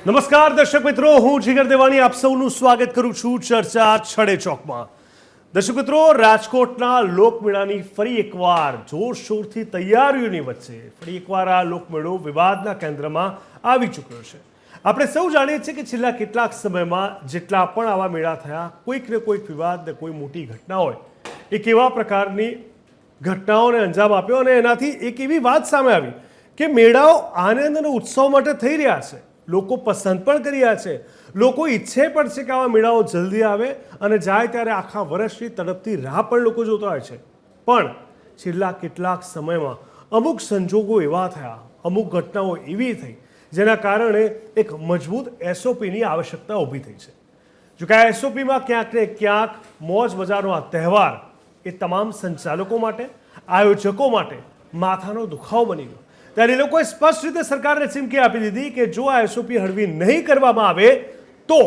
નમસ્કાર દર્શક મિત્રો, હું જીગર દેવાણી આપ સૌનું સ્વાગત કરું છું ચર્ચા છડે ચોકમાં. દર્શક મિત્રો, રાજકોટના લોકમેળાની ફરી એકવાર જોરશોરથી તૈયારીઓની વચ્ચે ફરી એકવાર આ લોકમેળો વિવાદના કેન્દ્રમાં આવી ચૂક્યો છે. આપણે સૌ જાણીએ છીએ કે છેલ્લા કેટલાક સમયમાં જેટલા પણ આવા મેળા થયા, કોઈક ને કોઈક વિવાદ ને કોઈ મોટી ઘટના હોય, એક એવા પ્રકારની ઘટનાઓને અંજામ આપ્યો અને એનાથી એક એવી વાત સામે આવી કે મેળાઓ આનંદ અને ઉત્સવ માટે થઈ રહ્યા છે. લોકો પસંદ પણ કરી રહ્યા છે, લોકો ઈચ્છે પણ છે કે આવા મેળાઓ જલ્દી આવે અને જાય ત્યારે આખા વર્ષની તડપતી રાહ પણ લોકો જોતા હોય છે. પણ છેલ્લા કેટલાક સમયમાં અમુક સંજોગો એવા થયા, અમુક ઘટનાઓ એવી થઈ જેના કારણે એક મજબૂત એસઓપીની આવશ્યકતા ઊભી થઈ છે. જોકે આ એસઓપીમાં ક્યાંક ને ક્યાંક મોજ મજાનો આ તહેવાર એ તમામ સંચાલકો માટે, આયોજકો માટે માથાનો દુખાવો બની ગયો. ત્યારે એ લોકોએ સ્પષ્ટ રીતે સરકારને ચીમકી આપી દીધી કે જો આ એસઓપી હળવી નહીં કરવામાં આવે તો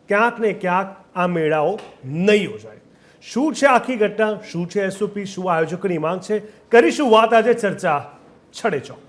ક્યાંક ને ક્યાંક આ મેળાઓ નહીં યોજાય. શું છે આખી ઘટના, શું છે એસઓપી, શું આયોજકોની માંગ છે, કરીશું વાત આજે ચર્ચા છડે ચોક.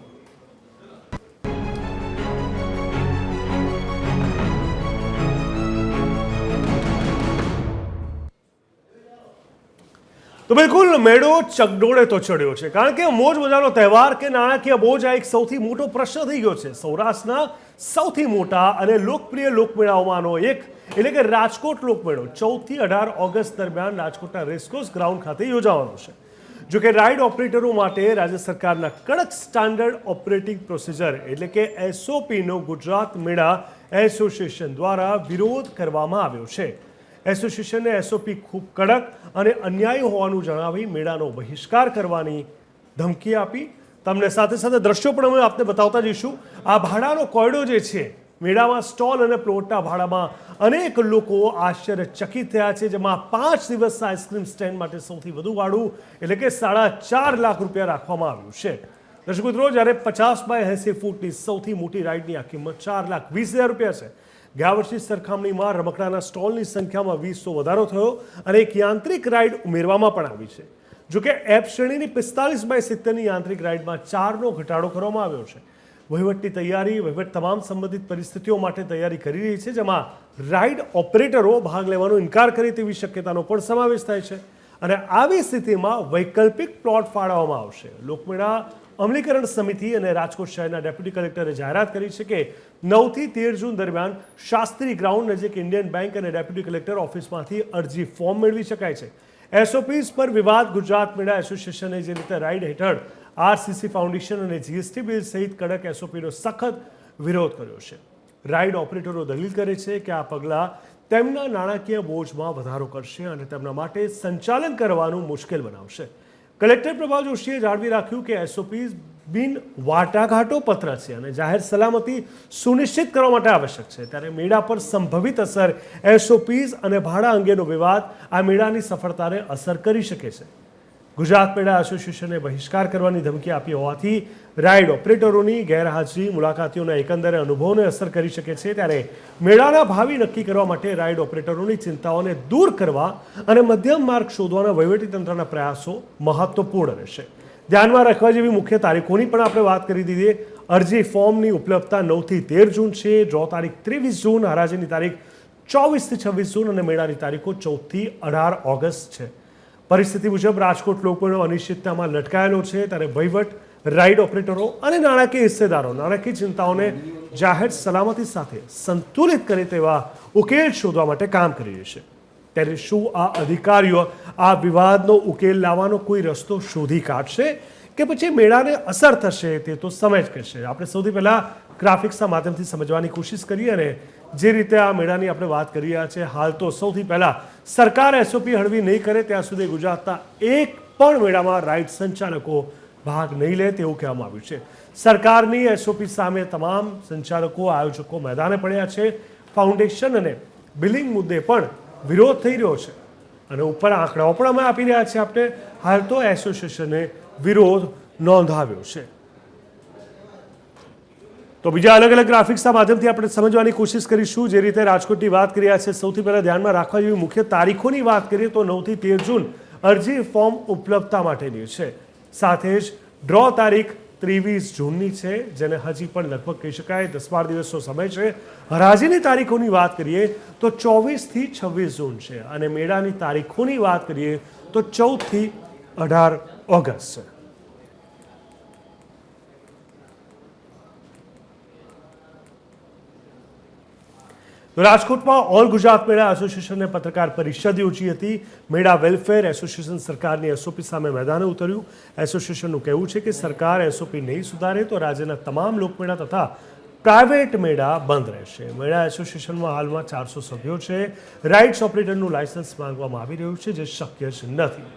તો બિલકુલ મેળો ચગડોળે તો ચડ્યો છે, કારણ કે મોજ મજાનો તહેવાર કે નાણાકીય બોજ આ એક સૌથી મોટો પ્રશ્ન થઈ ગયો છે. સૌરાષ્ટ્રના સૌથી મોટા અને લોકપ્રિય લોકમેળાઓમાંનો એક એટલે કે રાજકોટ લોકમેળો 14 થી 18 ઓગસ્ટ દરમિયાન રાજકોટના રેસકોર્સ ગ્રાઉન્ડ ખાતે યોજાવાનો છે. જો કે રાઇડ ઓપરેટરો માટે રાજ્ય સરકારના કડક સ્ટાન્ડર્ડ ઓપરેટિંગ પ્રોસિજર એટલે કે એસઓપીનો ગુજરાત મેળા એસોસિએશન દ્વારા વિરોધ કરવામાં આવ્યો છે. એસોસિએશને એસઓપી ખૂબ કડક અને અન્યાયી હોવાનું જણાવી મેળાનો બહિષ્કાર કરવાની ધમકી આપી. તમને સાથે સાથે દ્રશ્યો પણ અમે આપને બતાવતા જઈશું. આ ભાડાનો કોયડો જે છે, મેળામાં સ્ટોલ અને પ્લોટના ભાડામાં અનેક લોકો આશ્ચર્યચકિત થયા છે, જેમાં 5 દિવસના આઈસ્ક્રીમ સ્ટેન્ડ માટે સૌથી વધુ ભાડું એટલે કે 4.5 લાખ રૂપિયા રાખવામાં આવ્યું છે. દર્શક મિત્રો, જ્યારે 50 બાય 80 ફૂટની સૌથી મોટી રાઇડની આ કિંમત 4,20,000 રૂપિયા છે. ગયા વર્ષની સરખામણીમાં રમકડાના સ્ટોલની સંખ્યામાં 20 વધારો થયો અને એક યાંત્રિક રાઇડ ઉમેરવામાં પણ આવી છે. જોકે એફ શ્રેણીની 45 બાય 70ની યાંત્રિક રાઇડમાં 4નો ઘટાડો કરવામાં આવ્યો છે. વહીવટની તૈયારી, વહીવટ તમામ સંબંધિત પરિસ્થિતિઓ માટે તૈયારી કરી રહી છે, જેમાં રાઇડ ઓપરેટરો ભાગ લેવાનો ઇનકાર કરે તેવી શક્યતાનો પણ સમાવેશ થાય છે. અને આવી સ્થિતિમાં વૈકલ્પિક પ્લોટ ફાળવવામાં આવશે. લોકમેળા અમલીકરણ સમિતિ અને રાજકોટ શહેરના ડેપ્યુટી કલેક્ટરે જાહેરાત કરી છે કે 9 થી 13 જૂન દરમિયાન શાસ્ત્રી ગ્રાઉન્ડ નજીક ઇન્ડિયન બેંક અને ડેપ્યુટી કલેક્ટર ઓફિસમાંથી અરજી ફોર્મ મેળવી શકાય છે. એસઓપીસ પર વિવાદ ગુજરાત મેળા એસોસિએશને જે રીતે રાઇડ હેઠળ આરસીસી ફાઉન્ડેશન અને જીએસટી બિલ સહિત કડક એસઓપીનો સખત વિરોધ કર્યો છે. રાઇડ ઓપરેટરો દલીલ કરે છે કે આ પગલાં તેમના નાણાકીય બોજમાં વધારો કરશે અને તેમના માટે સંચાલન કરવાનું મુશ્કેલ બનાવશે. કલેક્ટર પ્રભા જોશીએ જાળવી રાખ્યું કે એસઓપી બિન વાટાઘાટો પત્ર છે અને જાહેર સલામતી સુનિશ્ચિત કરવા માટે આવશ્યક છે. ત્યારે મેળા પર સંભવિત અસર, એસઓપીઝ અને ભાડા અંગેનો વિવાદ આ મેળાની સફળતાને અસર કરી શકે છે. ગુજરાત મેળા એસોસિએશને બહિષ્કાર કરવાની ધમકી આપી હોવાથી રાઇડ ઓપરેટરોની ગેરહાજરી મુલાકાતીઓના એકંદરે અનુભવને અસર કરી શકે છે. ત્યારે મેળાના ભાવિ નક્કી કરવા માટે રાઇડ ઓપરેટરોની ચિંતાઓને દૂર કરવા અને મધ્યમ માર્ગ શોધવાના વહીવટીતંત્રના પ્રયાસો મહત્વપૂર્ણ રહેશે. ધ્યાનમાં રાખવા જેવી મુખ્ય તારીખોની પણ આપણે વાત કરી દીધી. અરજી ફોર્મની ઉપલબ્ધતા 9 થી 13 જૂન છે, ડ્રો તારીખ 23 જૂન, હરાજીની તારીખ 24 થી 26 જૂન અને મેળાની તારીખો 14 થી 18 ઓગસ્ટ છે. પરિસ્થિતિ મુજબ રાજકોટ લોકમેળો અનિશ્ચિતતામાં લટકાયેલો છે. ત્યારે વહીવટ, રાઇડ ઓપરેટરો અને નાણાકીય હિસ્સેદારો નાણાકીય ચિંતાઓને જાહેર સલામતી સાથે સંતુલિત કરે તેવા ઉકેલ શોધવા માટે કામ કરી રહી છે. ત્યારે શું આ અધિકારીઓ આ વિવાદનો ઉકેલ લાવવાનો કોઈ રસ્તો શોધી કાઢશે કે પછી મેળાને અસર થશે તે તો સમય જ કહેશે. આપણે સૌથી પહેલાં ગ્રાફિક્સના માધ્યમથી સમજવાની કોશિશ કરીએ અને જે રીતે આ મેળાની આપણે વાત કરી રહ્યા છીએ, હાલ તો સૌથી પહેલાં સરકાર એસઓપી હળવી નહીં કરે ત્યાં સુધી ગુજરાતના એક પણ મેળામાં રાઇડ સંચાલકો ભાગ નહીં લે તેવું કહેવામાં આવ્યું છે. સરકારની એસઓપી સામે તમામ સંચાલકો, આયોજકો મેદાને પડ્યા છે. ફાઉન્ડેશન અને બિલિંગ મુદ્દે પણ વિરોધ થઈ રહ્યો છે અને ઉપર આંકડાઓ પણ અમે આપી રહ્યા છીએ આપણે. હાલ તો એસોસિએશને વિરોધ નોંધાવ્યો છે. તો બીજા અલગ અલગ ગ્રાફિક્સના માધ્યમથી આપણે સમજવાની કોશિશ કરીશું. જે રીતે રાજકોટની વાત કરી રહ્યા છે, સૌથી પહેલાં ધ્યાનમાં રાખવા જેવી મુખ્ય તારીખોની વાત કરીએ તો 9 થી 13 જૂન અરજી ફોર્મ ઉપલબ્ધતા માટેની છે. સાથે જ ડ્રો તારીખ 23 જૂનની છે, જેને હજી પણ લગભગ કહી શકાય 10-12 દિવસનો સમય છે. હરાજીની તારીખોની વાત કરીએ તો 24થી 26 જૂન છે અને મેળાની તારીખોની વાત કરીએ તો 14થી 18 ઓગસ્ટ છે. રાજકોટમાં ઓલ ગુજરાત મેળા એસોસિએશને પત્રકાર પરિષદ યોજી હતી. મેળા વેલફેર એસોસિએશન સરકારની એસઓપી સામે મેદાને ઉતર્યું. એસોસિએશનનું કહેવું છે કે સરકાર એસઓપી નહીં સુધારે તો રાજ્યના તમામ લોકમેળા તથા પ્રાઇવેટ મેળા બંધ રહેશે. મેળા એસોસિએશનમાં હાલમાં 400 સભ્યો છે. રાઇડ્સ ઓપરેટરનું લાયસન્સ માંગવામાં આવી રહ્યું છે, જે શક્ય જ નથી.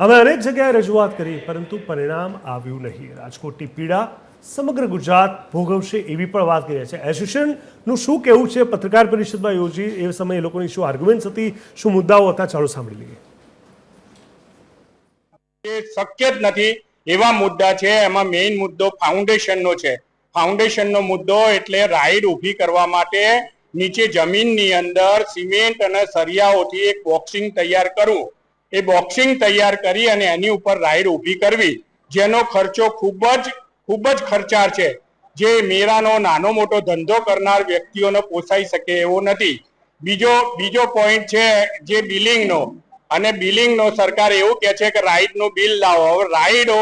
અમે અનેક જગ્યાએ રજૂઆત કરી, પરંતુ પરિણામ આવ્યું નહીં. રાજકોટની પીડા સમગ્ર ગુજરાત ભોગવશે એવી પણ વાત કરી છે. એસોસિએશનનું શું કહેવું છે પત્રકાર પરિષદમાં યોજી એ સમયે લોકોની શું આર્ગ્યુમેન્ટ્સ હતી, શું મુદ્દાઓ હતા, ચાલો સાંભળી લઈએ. શક્ય જ નથી એવા મુદ્દા છે. એમાં મેઇન મુદ્દો ફાઉન્ડેશનનો છે. ફાઉન્ડેશનનો મુદ્દો એટલે રાઈડ ઊભી કરવા માટે નીચે જમીનની અંદર સિમેન્ટ અને સરિયાઓથી એક બોક્સિંગ તૈયાર કરવું. એ બોક્સિંગ તૈયાર કરી અને એની ઉપર રાઈડ ઊભી કરવી, જેનો ખર્ચો ખૂબ જ ખર્ચાળ છે. જે મેળાનો નાનો મોટો ધંધો કરનાર વ્યક્તિઓને પોસાઈ શકે એવો નથી. બીજો પોઈન્ટ છે જે બિલિંગનો, અને બિલિંગનો સરકાર એવું કહે છે કે રાઈડનું બિલ લાવો. હવે રાઈડો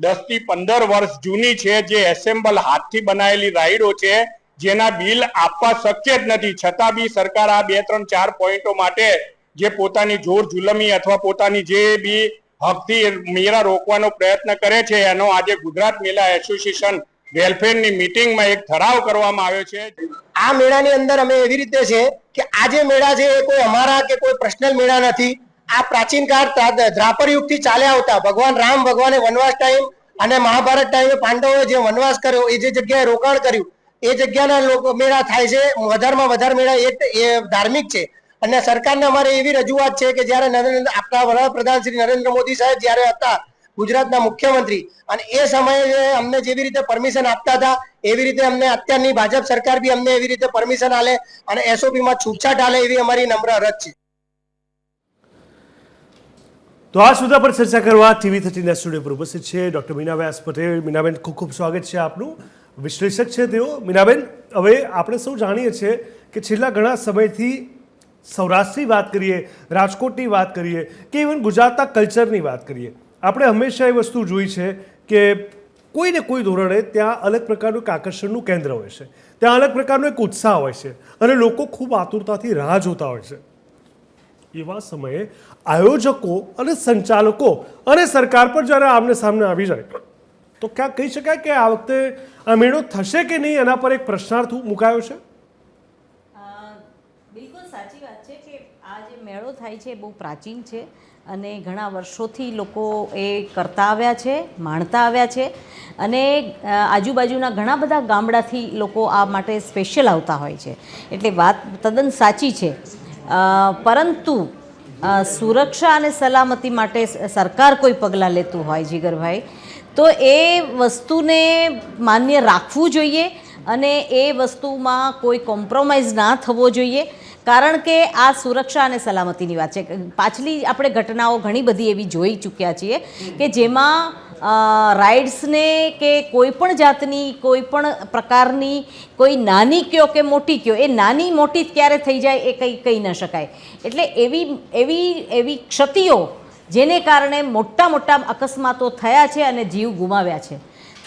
10 થી 15 વર્ષ જૂની છે, જે એસેમ્બલ હાથથી બનાવેલી રાઈડો છે, જેના બિલ આપવા શક્ય જ નથી. છતાં બી સરકાર આ 2, 3, 4 પોઈન્ટો માટે જે પોતાની જોર જુલમી અથવા પોતાની જે બી હકથી મેળા રોકવાનો પ્રયત્ન કરે છે, એનો આજે ગુજરાત મેળા એસોસિએશન વેલફેરની મીટિંગમાં એક ઠરાવ કરવામાં આવ્યો છે. આ મેળાની અંદર અમે એવી રીતે છે કે આ જે મેળા છે એ કોઈ અમારા કે કોઈ પર્સનલ મેળા નથી. આ પ્રાચીન કાળ દ્રાપર યુગથી ચાલ્યા આવતા ભગવાન રામ ભગવાને વનવાસ ટાઈમ અને મહાભારત ટાઈમે પાંડવોએ જે વનવાસ કર્યો, એ જે જગ્યાએ રોકાણ કર્યું, એ જગ્યાના લોકો મેળા થાય છે. વધારેમાં વધારે મેળા એ ધાર્મિક છે. અને સરકારને અમારે એવી રજૂઆત છે કે જ્યારે આપણા વડાપ્રધાન શ્રી નરેન્દ્ર મોદી સાહેબ જ્યારે હતા ગુજરાતના મુખ્યમંત્રી, અને એ સમયે અમને જેવી રીતે પરમિશન આપતા હતા એવી રીતે અમને અત્યારની ભાજપ સરકાર બી અમને એવી રીતે પરમિશન આલે અને એસઓપીમાં છૂટછાટ આલે એવી અમારી નમ્ર અરજ છે. તો આ મુદ્દા પર ચર્ચા કરવા TV13 સ્ટુડિયો પર ઉપસ્થિત છે ડોક્ટર મીના વ્યાસ પટેલ. મીનાબેન, ખૂબ ખૂબ સ્વાગત છે આપનું. વિશ્લેષક છે તેઓ. મીનાબેન, હવે આપણે સૌ જાણીએ છીએ કે છેલ્લા ઘણા સમયથી સૌરાષ્ટ્રની વાત કરીએ, રાજકોટની વાત કરીએ કે ઇવન ગુજરાતના કલ્ચરની વાત કરીએ, આપણે હંમેશા એ વસ્તુ જોઈ છે કે કોઈને કોઈ ધોરણે ત્યાં અલગ પ્રકારનું એક આકર્ષણનું કેન્દ્ર હોય છે, ત્યાં અલગ પ્રકારનો એક ઉત્સાહ હોય છે અને લોકો ખૂબ આતુરતાથી રાહ જોતા હોય છે. એવા સમયે આયોજકો અને સંચાલકો અને સરકાર પર જ્યારે આમને સામને આવી જાય તો ક્યાં કહી શકાય કે આ વખતે આ મેળો થશે કે નહીં, એના પર એક પ્રશ્નાર્થ મુકાયો છે. બિલકુલ સાચી વાત છે કે આ જે મેળો થાય છે બહુ પ્રાચીન છે અને ઘણા વર્ષોથી લોકો એ કરતા આવ્યા છે, માણતા આવ્યા છે અને આજુબાજુના ઘણા બધા ગામડાથી લોકો આ માટે સ્પેશિયલ આવતા હોય છે. એટલે વાત તદ્દન સાચી છે. પરંતુ સુરક્ષા અને સલામતી માટે સરકાર કોઈ પગલાં લેતું હોય જીગરભાઈ, તો એ વસ્તુને માન્ય રાખવું જોઈએ અને એ વસ્તુમાં કોઈ કોમ્પ્રોમાઇઝ ના થવો જોઈએ. કારણ કે આ સુરક્ષા અને સલામતીની વાત છે. પાછલી આપણે ઘટનાઓ ઘણી બધી એવી જોઈ ચૂક્યા છીએ કે જેમાં રાઇડ્સને કે કોઈ પણ જાતની કોઈ પણ પ્રકારની કોઈ નાની કયો કે મોટી કયો, એ નાની મોટી ક્યારે થઈ જાય એ કહી ન શકાય. એટલે એવી ક્ષતિઓ જેને કારણે મોટા મોટા અકસ્માતો થયા છે અને જીવ ગુમાવ્યા છે.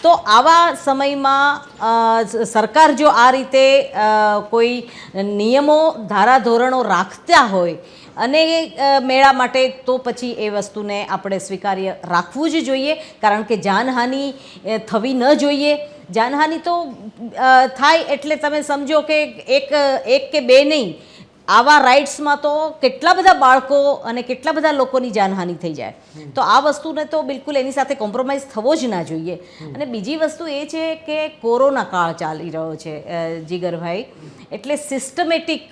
તો આવા સમયમાં સરકાર જો આ રીતે કોઈ નિયમો ધારાધોરણો રાખતા હોય અને મેળા માટે, તો પછી એ વસ્તુને આપણે સ્વીકાર્ય રાખવું જ જોઈએ. કારણ કે જાનહાનિ થવી ન જોઈએ. જાનહાનિ તો થાય એટલે તમે સમજો કે એક કે બે નહીં, આવા રાઇડ્સમાં તો કેટલા બધા બાળકો અને કેટલા બધા લોકોની જાનહાનિ થઈ જાય. તો આ વસ્તુને તો બિલકુલ એની સાથે કોમ્પ્રોમાઇઝ થવો જ ના જોઈએ. અને બીજી વસ્તુ એ છે કે કોરોના કાળ ચાલી રહ્યો છે જીગરભાઈ, એટલે સિસ્ટમેટિક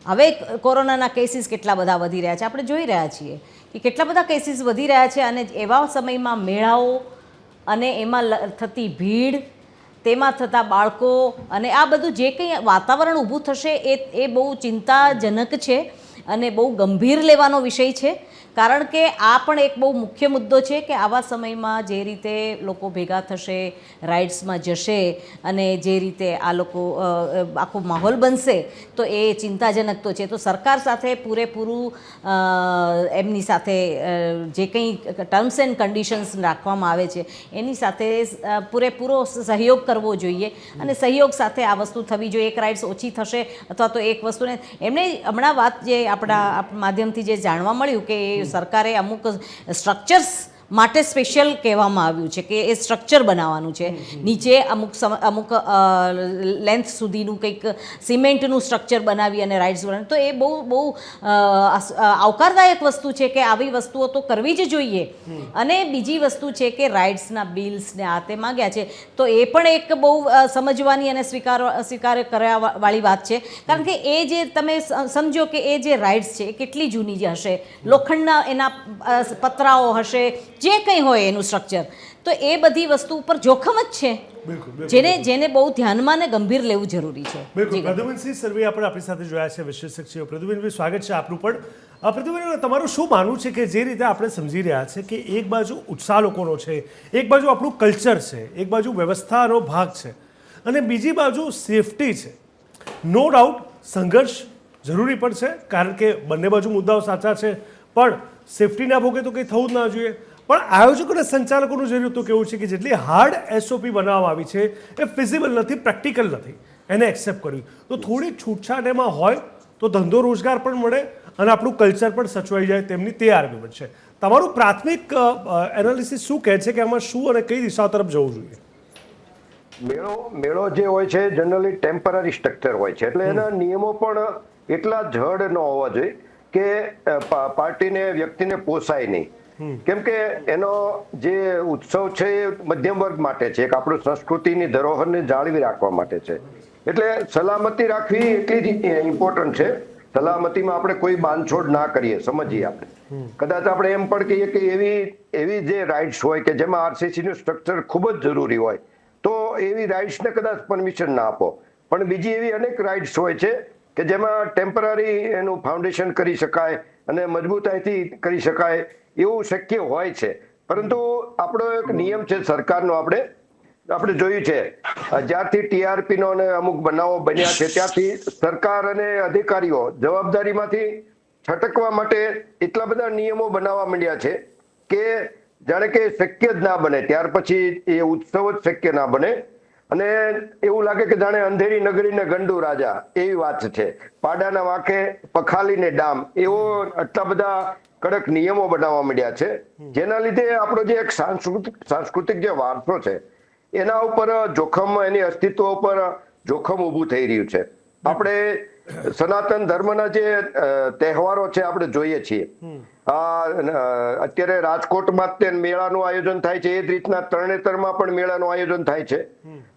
હવે કોરોનાના કેસીસ કેટલા બધા વધી રહ્યા છે, આપણે જોઈ રહ્યા છીએ કે કેટલા બધા કેસીસ વધી રહ્યા છે. અને એવા સમયમાં મેળાઓ અને એમાં થતી ભીડ, તેમાં થતા બાળકો અને આ બધું જે કંઈ વાતાવરણ ઊભું થશે એ બહુ ચિંતાજનક છે અને બહુ ગંભીર લેવાનો વિષય છે. કારણ કે આ પણ એક બહુ મુખ્ય મુદ્દો છે કે આવા સમયમાં જે રીતે લોકો ભેગા થશે, રાઇડ્સમાં જશે અને જે રીતે આ લોકો આખો માહોલ બનશે તો એ ચિંતાજનક તો છે. તો સરકાર સાથે પૂરેપૂરું એમની સાથે જે કંઈ ટર્મ્સ એન્ડ કન્ડિશન્સ રાખવામાં આવે છે એની સાથે પૂરેપૂરો સહયોગ કરવો જોઈએ અને સહયોગ સાથે આ વસ્તુ થવી જોઈએ. એક રાઇડ્સ ઓછી થશે અથવા તો એક વસ્તુને એમણે હમણાં વાત જે આપણા માધ્યમથી જે જાણવા મળ્યું કે સરકારે અમુક સ્ટ્રક્ચર્સ માટે સ્પેશિયલ કહેવામાં આવ્યું છે કે એ સ્ટ્રક્ચર બનાવવાનું છે, નીચે અમુક લેન્થ સુધીનું કંઈક સિમેન્ટનું સ્ટ્રક્ચર બનાવી અને રાઇડ્સ બનાવી. તો એ બહુ આવકારદાયક વસ્તુ છે કે આવી વસ્તુઓ તો કરવી જ જોઈએ. અને બીજી વસ્તુ છે કે રાઇડ્સના બિલ્સને આ તે માગ્યા છે તો એ પણ એક બહુ સમજવાની અને સ્વીકાર કરવાવાળી વાત છે. કારણ કે એ જે તમે સમજો કે એ જે રાઇડ્સ છે એ કેટલી જૂની જે હશે, લોખંડના એના પતરાઓ હશે, જે કંઈ હોય એનું સ્ટ્રક્ચર, તો એ બધી વસ્તુ ઉપર જોખમ જ છે. જેને બહુ ધ્યાનમાં ને ગંભીર લેવું જરૂરી છે. બિલકુલ. પ્રદ્યુમનસિંહ સરવૈયા આપણે આપણી સાથે જોયા છે, વિશ્લેષક છે. પ્રદ્યુમનભાઈ, સ્વાગત છે આપનું પણ. પ્રદ્યુમન, તમારું શું માનવું છે કે જે રીતે આપણે સમજી રહ્યા છે કે એક બાજુ ઉત્સાહ લોકોનો છે, એક બાજુ આપણું કલ્ચર છે, એક બાજુ વ્યવસ્થાનો ભાગ છે અને બીજી બાજુ સેફટી છે. નો ડાઉટ સંઘર્ષ જરૂરી પણ છે કારણ કે બંને બાજુ મુદ્દાઓ સાચા છે, પણ સેફટી ના ભોગે તો કંઈ થવું જ ના જોઈએ. પણ આયોજકો અને સંચાલકોનું જે રીતનું કેવું છે કે જેટલી હાર્ડ એસઓપી બનાવવામાં આવી છે એ ફિઝિબલ નથી, પ્રેક્ટિકલ નથી, એને એક્સેપ્ટ કરવી. તો થોડી છૂટછાટ એમાં હોય તો ધંધો રોજગાર પણ મળે અને આપણું કલ્ચર પણ સચવાઈ જાય તેમની તે આર્ગ્યુમેન્ટ છે. તમારું પ્રાથમિક એનાલિસિસ શું કહે છે કે આમાં શું અને કઈ દિશા તરફ જવું જોઈએ? મેળો જે હોય છે જનરલી ટેમ્પરરી સ્ટ્રક્ચર હોય છે, એટલે એના નિયમો પણ એટલા જડ ન હોવા જોઈએ કે પાર્ટીને, વ્યક્તિને પોસાય નહીં. કેમ કે એનો જે ઉત્સવ છે એ મધ્યમ વર્ગ માટે છે, એક આપણું સંસ્કૃતિની ધરોહરને જાળવી રાખવા માટે છે. એટલે સલામતી રાખવી એટલી જ ઇમ્પોર્ટન્ટ છે. સલામતીમાં આપણે કોઈ બાંધછોડ ના કરીએ, સમજીએ આપણે. કદાચ આપણે એમ પણ કહીએ કે એવી જે રાઇડ્સ હોય કે જેમાં આરસીસી નું સ્ટ્રક્ચર ખૂબ જ જરૂરી હોય તો એવી રાઇડ્સને કદાચ પરમિશન ના આપો. પણ બીજી એવી અનેક રાઇડ્સ હોય છે કે જેમાં ટેમ્પરરી એનું ફાઉન્ડેશન કરી શકાય અને મજબૂતાઈથી કરી શકાય એવું શક્ય હોય છે. પરંતુ આપણો એક નિયમ છે સરકારનો, આપણે જોયું છે જ્યારથી ટીઆરપી નો અને અમુક બનાવો બન્યા છે ત્યારથી સરકાર અને અધિકારીઓ જવાબદારીમાંથી છટકવા માટે એટલા બધા નિયમો બનાવવા માંડ્યા છે કે જાણે કે શક્ય જ ના બને, ત્યાર પછી એ ઉત્સવ જ શક્ય ના બને અને એવું લાગે કે જાણે અંધેરી નગરીને ગંડુ રાજા એવી વાત છે. પાડાના વાંકે પખાલીને ડામ એવો આટલા બધા કડક નિયમો બનાવવા માંડ્યા છે, જેના લીધે આપણો જે એક સાંસ્કૃતિક જે વારસો છે એના ઉપર જોખમ, એની અસ્તિત્વ ઉપર જોખમ ઊભું થઈ રહ્યું છે. આપણે સનાતન ધર્મના જે તહેવારો છે આપણે જોઈએ છીએ. અત્યારે રાજકોટમાં તે મેળાનું આયોજન થાય છે, એ જ રીતના તરણેતરમાં પણ મેળાનું આયોજન થાય છે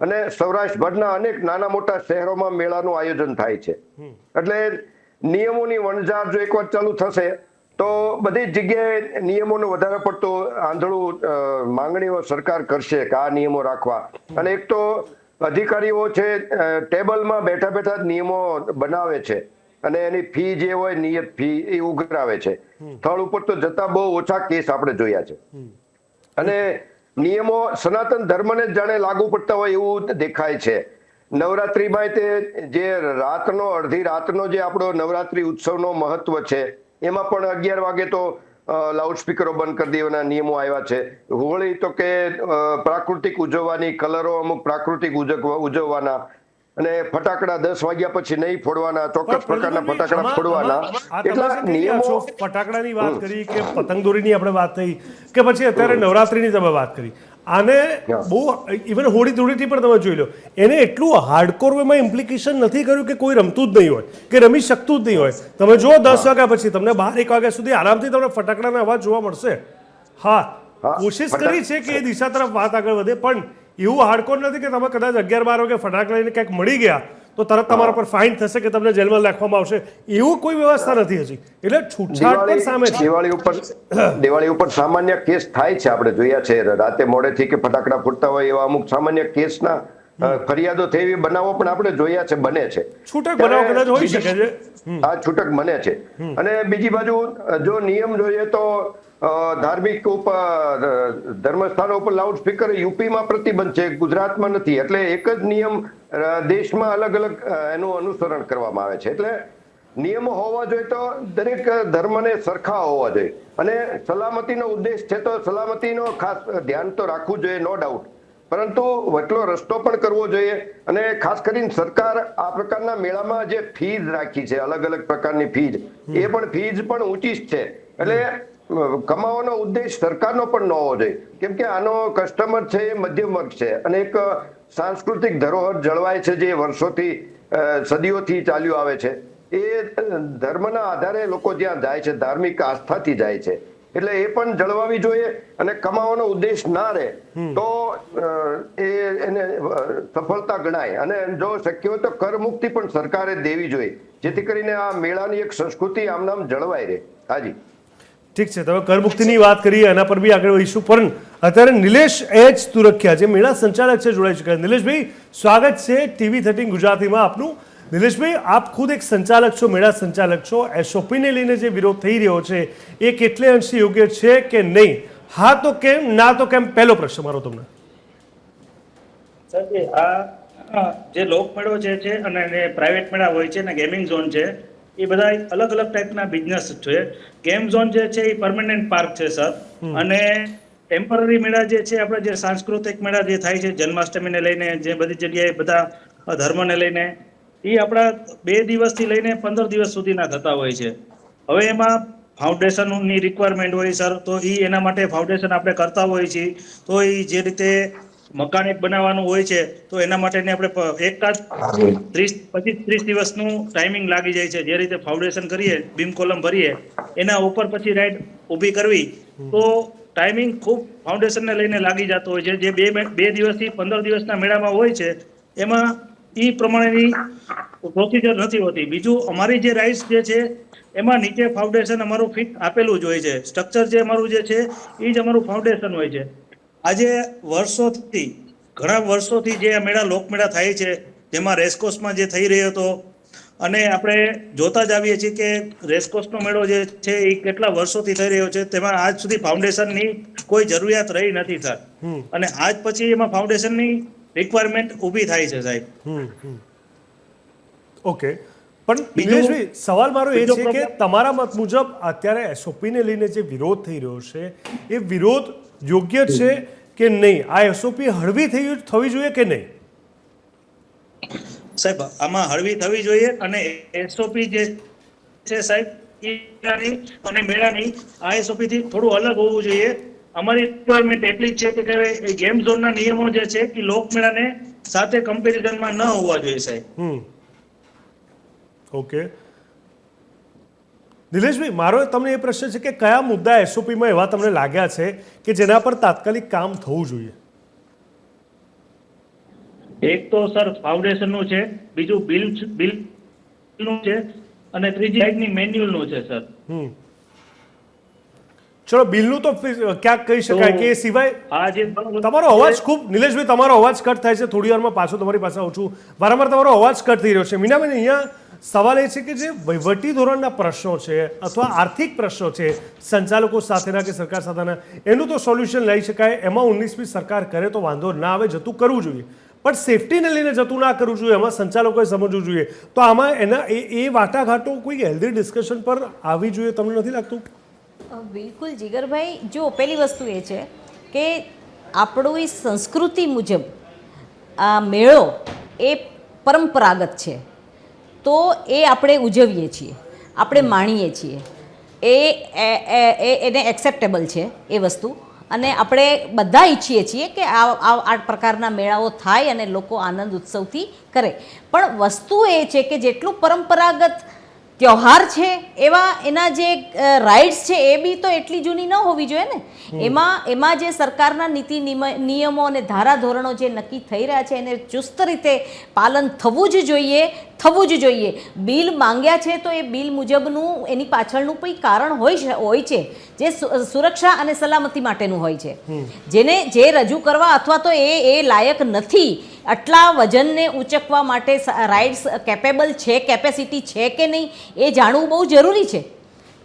અને સૌરાષ્ટ્રભરના અનેક નાના મોટા શહેરોમાં મેળાનું આયોજન થાય છે. એટલે નિયમોની વણઝાર જો એકવાર ચાલુ થશે તો બધી જ જગ્યાએ નિયમોનું વધારે પડતું આંધળું માંગણીઓ સરકાર કરશે કે આ નિયમો રાખવા. અને એક તો અધિકારીઓ છે ટેબલમાં બેઠા બેઠા જ નિયમો બનાવે છે અને એની ફી જે હોય નિયત ફી એ ઉઘરાવે છે. સ્થળ ઉપર તો જતા બહુ ઓછા કેસ આપણે જોયા છે અને નિયમો સનાતન ધર્મને જાણે લાગુ પડતા હોય એવું દેખાય છે. નવરાત્રીમાં તે જે રાતનો, અડધી રાતનો જે આપણો નવરાત્રી ઉત્સવનો મહત્વ છે એમાં પણ 11 વાગે તો લાઉડસ્પીકરો બંધ કરી દેવાના નિયમો આવ્યા છે. હોળી તો કે પ્રાકૃતિક ઉજવવાની, કલરો અમુક પ્રાકૃતિક ઉજવવાના અને ફટાકડા 10 વાગ્યા પછી નહીં ફોડવાના, ચોક્કસ પ્રકારના ફટાકડા ફોડવાના. એટલા નિયમો, ફટાકડાની વાત કરી કે પતંગદોરીની આપણે વાત થઈ કે પછી અત્યારે નવરાત્રીની તમે વાત કરી, આને બહુ ઇવન હોળી ધૂળેટી પણ તમે જોઈ લો, એને એટલું હાર્ડકોર વેમાં ઇમ્પ્લિકેશન નથી કર્યું કે કોઈ રમતું જ નહીં હોય કે રમી શકતું જ નહીં હોય. તમે જુઓ 10 વાગ્યા પછી તમને 12-1 વાગ્યા સુધી આરામથી તમને ફટાકડાના અવાજ જોવા મળશે. હા, કોશિશ કરી છે કે એ દિશા તરફ વાત આગળ વધે, પણ એવું હાર્ડકોર નથી કે તમે કદાચ 11-12 વાગે ફટાકડા લઈને ક્યાંક મળી ગયા તો તરત તમારા પર ફાઇન થશે કે તમને જેલમાં નાખવામાં આવશે, એવું કોઈ વ્યવસ્થા નથી હજી. એટલે છૂટછાટ પણ સામે છે. દિવાળી ઉપર સામાન્ય કેસ થાય છે, આપણે જોયા છે. રાતે મોડેથી કે ફટાકડા ફૂટતા હોય એવા અમુક સામાન્ય કેસના ફરિયાદો થઈ, એવી બનાવો પણ આપણે જોયા છે, બને છે. છૂટક બનાવો કદાચ હોઈ શકે છે. આ છૂટક બને છે. અને બીજી બાજુ જો નિયમ જોઈએ તો ધાર્મિક ધર્મસ્થાનો ઉપર લાઉડ સ્પીકર યુપીમાં પ્રતિબંધ છે, ગુજરાતમાં નથી. એટલે એક જ નિયમ દેશમાં અલગ અલગ એનું અનુસરણ કરવામાં આવે છે. એટલે નિયમો હોવા જોઈએ તો દરેક ધર્મને સરખા હોવા જોઈએ. અને સલામતીનો ઉદ્દેશ છે તો સલામતીનો ખાસ ધ્યાન તો રાખવું જોઈએ, નો ડાઉટ. પરંતુ વટલો રસ્તો પણ કરવો જોઈએ. અને ખાસ કરીને સરકાર આ પ્રકારના મેળામાં જે ફીઝ રાખી છે, અલગ અલગ પ્રકારની ફીઝ, એ પણ ફીઝ પણ ઊંચી જ છે. એટલે કમાવાનો ઉદ્દેશ સરકારનો પણ ન હોવો જોઈએ, કેમ કે આનો કસ્ટમર છે એ મધ્યમ વર્ગ છે અને એક સાંસ્કૃતિક ધરોહર જળવાય છે જે વર્ષોથી સદીઓથી ચાલ્યું આવે છે. એ ધર્મના આધારે લોકો જ્યાં જાય છે, ધાર્મિક આસ્થાથી જાય છે, એટલે એ પણ જળવાવી જોઈએ. અને કમાવાનો ઉદ્દેશ ના રહે તો એને સફળતા ગણાય. અને જો શક્ય હોય તો કર મુક્તિ પણ સરકારે દેવી જોઈએ, જેથી કરીને આ મેળાની એક સંસ્કૃતિ આમ નામ જળવાઈ રહે. હાજી, ઠીક છે, તમે કરમુક્તિની વાત કરી, એના પર બી આગળ વધીશું. પણ અત્યારે નિલેશ એચ તુરખિયા જે મેળા સંચાલક છે જોડાઈ ચૂક્યા. નિલેશભાઈ, સ્વાગત છે TV13 ગુજરાતીમાં આપનું. નિલેશભાઈ, આપ ખુદ એક સંચાલક છો, મેળા સંચાલક છો. SOPને લઈને જે વિરોધ થઈ રહ્યો છે એ કેટલે અંશે યોગ્ય છે કે નહીં? હા તો કેમ, ના તો કેમ? પહેલો પ્રશ્ન મારો તમને. સર, આ જે લોકમેળો જે છે અને પ્રાઇવેટ મેળા હોય છે અને ગેમિંગ ઝોન છે, એ બધા અલગ અલગ ટાઈપના બિઝનેસ છે. ગેમ ઝોન જે છે એ પરમનન્ટ પાર્ક છે સર, અને ટેમ્પરરી મેળા જે છે આપણે જે સાંસ્કૃતિક મેળા જે થાય છે જન્માષ્ટમીને લઈને, જે બધી જગ્યાએ બધા ધર્મને લઈને, એ આપણા 2 દિવસથી લઈને 15 દિવસ સુધીના થતા હોય છે. હવે એમાં ફાઉન્ડેશનની રિક્વાયરમેન્ટ હોય સર, તો એ એના માટે ફાઉન્ડેશન આપણે કરતા હોઈએ છીએ. તો એ જે રીતે મકાન એક બનાવવાનું હોય છે તો એના માટેને આપણે એકાદ 25-30 દિવસનું ટાઈમિંગ લાગી જાય છે. જે રીતે ફાઉન્ડેશન કરીએ, બીમ કોલમ ભરીએ, એના ઉપર પછી રાઈડ ઊભી કરવી, તો ટાઈમિંગ ખૂબ ફાઉન્ડેશનને લઈને લાગી જતો હોય છે. જે 2 દિવસથી 15 દિવસના મેળામાં હોય છે એમાં એ પ્રમાણેની પ્રોસિજર નથી હોતી. બીજું, અમારી જે રાઇડ્સ જે છે એમાં નીચે ફાઉન્ડેશન અમારું ફિટ આપેલું જ હોય છે. સ્ટ્રક્ચર જે અમારું જે છે એ જ અમારું ફાઉન્ડેશન હોય છે. આજે ઘણા વર્ષોથી જે આ મેળા લોકમેળા થાય છે, જેમાં રેસકોર્સમાં જે થઈ રહ્યો હતો, અને આપણે જોતા જ આવીએ છીએ કે રેસકોર્સનો મેળો જે છે એ કેટલા વર્ષોથી થઈ રહ્યો છે, તેમાં આજ સુધી ફાઉન્ડેશનની કોઈ જરૂરિયાત રહી નથી સર. અને આજ પછી એમાં ફાઉન્ડેશનની રિક્વાયરમેન્ટ ઊભી થાય છે સાહેબ. ઓકે, પણ નિલેશભાઈ, સવાલ મારો એ છે કે તમારા મત મુજબ અત્યારે SOPને લઈને જે વિરોધ થઈ રહ્યો છે એ વિરોધ યોગ્ય છે કે નહીં? આ SOP હળવી થવી જોઈએ કે નહીં? સાહેબ, આમાં હળવી થવી જોઈએ. અને SOP જે છે સાહેબ અને મેળાની આ SOP થી થોડું અલગ હોવું જોઈએ. અમારી રિક્વાયરમેન્ટ એટલી જ છે કે ગેમ ઝોનના નિયમો જે છે એ લોકમેળાને સાથે કમ્પેરિઝનમાં ન હોવા જોઈએ સાહેબ. ઓકે, નિલેશભાઈ, મારો તમને એ પ્રશ્ન છે કે કયા મુદ્દા SOPમાં એવા તમને લાગ્યા છે કે જેના પર તાત્કાલિક કામ થવું જોઈએ? એક તો સર ફાઉન્ડેશનનું છે, બીજું બિલનું છે, અને ત્રીજી સાઈડની મેન્યુઅલનું છે સર. ચલો, બિલનું તો ક્યાંક કહી શકાય કે એ સિવાય આ જે તમારો અવાજ ખૂબ, નિલેશભાઈ, તમારો અવાજ કટ થાય છે. થોડી વારમાં પાછો તમારી પાસે આવું છું. વારંવાર તમારો અવાજ કટ થઈ રહ્યો છે. મીનાબેન, અહીંયા સવાલ એ છે કે જે વહીવટી ધોરણના પ્રશ્નો છે અથવા આર્થિક પ્રશ્નો છે સંચાલકો સાથેના કે સરકાર સાથેના, એનું તો સોલ્યુશન લઈ શકાય. એમાં 19મી સરકાર કરે તો વાંધો ના આવે, જતું કરવું જોઈએ. પણ સેફટીને લઈને જતું ના કરવું જોઈએ, એમાં સંચાલકોએ સમજવું જોઈએ. તો આમાં એના એ વાટાઘાટો કોઈ હેલ્ધી ડિસ્કશન પર આવી જોઈએ, તમને નથી લાગતું? બિલકુલ જીગરભાઈ, જો પહેલી વસ્તુ એ છે કે આપણી સંસ્કૃતિ મુજબ આ મેળો એ પરંપરાગત છે, તો એ આપણે ઉજવીએ છીએ, આપણે માણીએ છીએ. એને એક્સેપ્ટેબલ છે એ વસ્તુ. અને આપણે બધા ઈચ્છીએ છીએ કે આ પ્રકારના મેળાઓ થાય અને લોકો આનંદ ઉત્સવથી કરે. પણ વસ્તુ એ છે કે જેટલું પરંપરાગત તહેવાર છે એવા એના જે રાઇટ્સ છે એ બી તો એટલી જૂની ન હોવી જોઈએ ને. એમાં જે સરકારના નીતિ નિયમો અને ધારાધોરણો જે નક્કી થઈ રહ્યા છે એને ચુસ્ત રીતે પાલન થવું જ જોઈએ. બિલ માંગ્યા છે તો એ બિલ મુજબનું એની પાછળનું કોઈ કારણ હોય છે જે સુરક્ષા અને સલામતી માટેનું હોય છે. જે રજૂ કરવા અથવા તો એ લાયક નથી આટલા વજનને ઉચકવા માટે રાઇડ્સ કેપેબલ છે, કેપેસિટી છે કે નહીં એ જાણવું બહુ જરૂરી છે.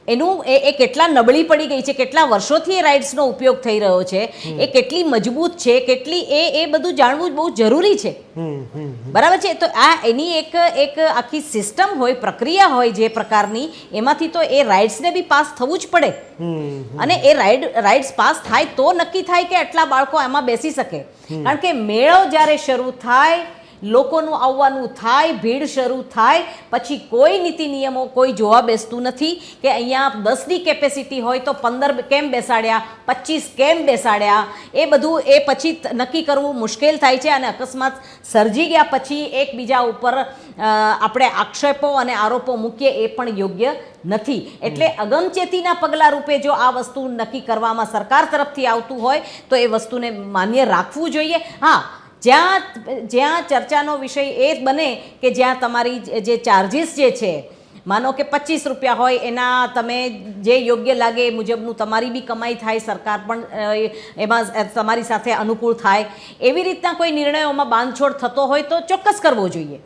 એનું એ કેટલા નબળી પડી ગઈ છે, કેટલા વર્ષોથી એ રાઇડ્સનો ઉપયોગ થઈ રહ્યો છે, એ કેટલી મજબૂત છે, કેટલી એ બધું જાણવું બહુ જરૂરી છે. બરાબર છે. તો આ એની એક આખી સિસ્ટમ હોય, પ્રક્રિયા હોય જે પ્રકારની, એમાંથી તો એ રાઇડ્સને બી પાસ થવું જ પડે. અને એ રાઇડ્સ પાસ થાય તો નક્કી થાય કે આટલા બાળકો એમાં બેસી શકે. કારણ કે મેળો જ્યારે શરૂ થાય, લોકોનું આવવાનું થાય, ભીડ શરૂ થાય, પછી કોઈ નીતિ નિયમો કોઈ જોવા બેસતું નથી કે અહીંયા 10ની કેપેસિટી હોય તો 15 કેમ બેસાડ્યા, 25 કેમ બેસાડ્યા. એ બધું એ પછી નક્કી કરવું મુશ્કેલ થાય છે. અને અકસ્માત સર્જી ગયા પછી એકબીજા ઉપર આપણે આક્ષેપો અને આરોપો મૂકીએ એ પણ યોગ્ય નથી. એટલે અગમચેતીના પગલાં રૂપે જો આ વસ્તુ નક્કી કરવામાં સરકાર તરફથી આવતું હોય તો એ વસ્તુને માન્ય રાખવું જોઈએ. હા, જ્યાં ચર્ચાનો વિષય એ બને કે જ્યાં તમારી જે ચાર્જિસ જે છે, માનો કે 25 રૂપિયા હોય, એના તમે જે યોગ્ય લાગે એ મુજબનું તમારી બી કમાઈ થાય, સરકાર પણ એમાં તમારી સાથે અનુકૂળ થાય, એવી રીતના કોઈ નિર્ણયોમાં બાંધછોડ થતો હોય તો ચોક્કસ કરવો જોઈએ.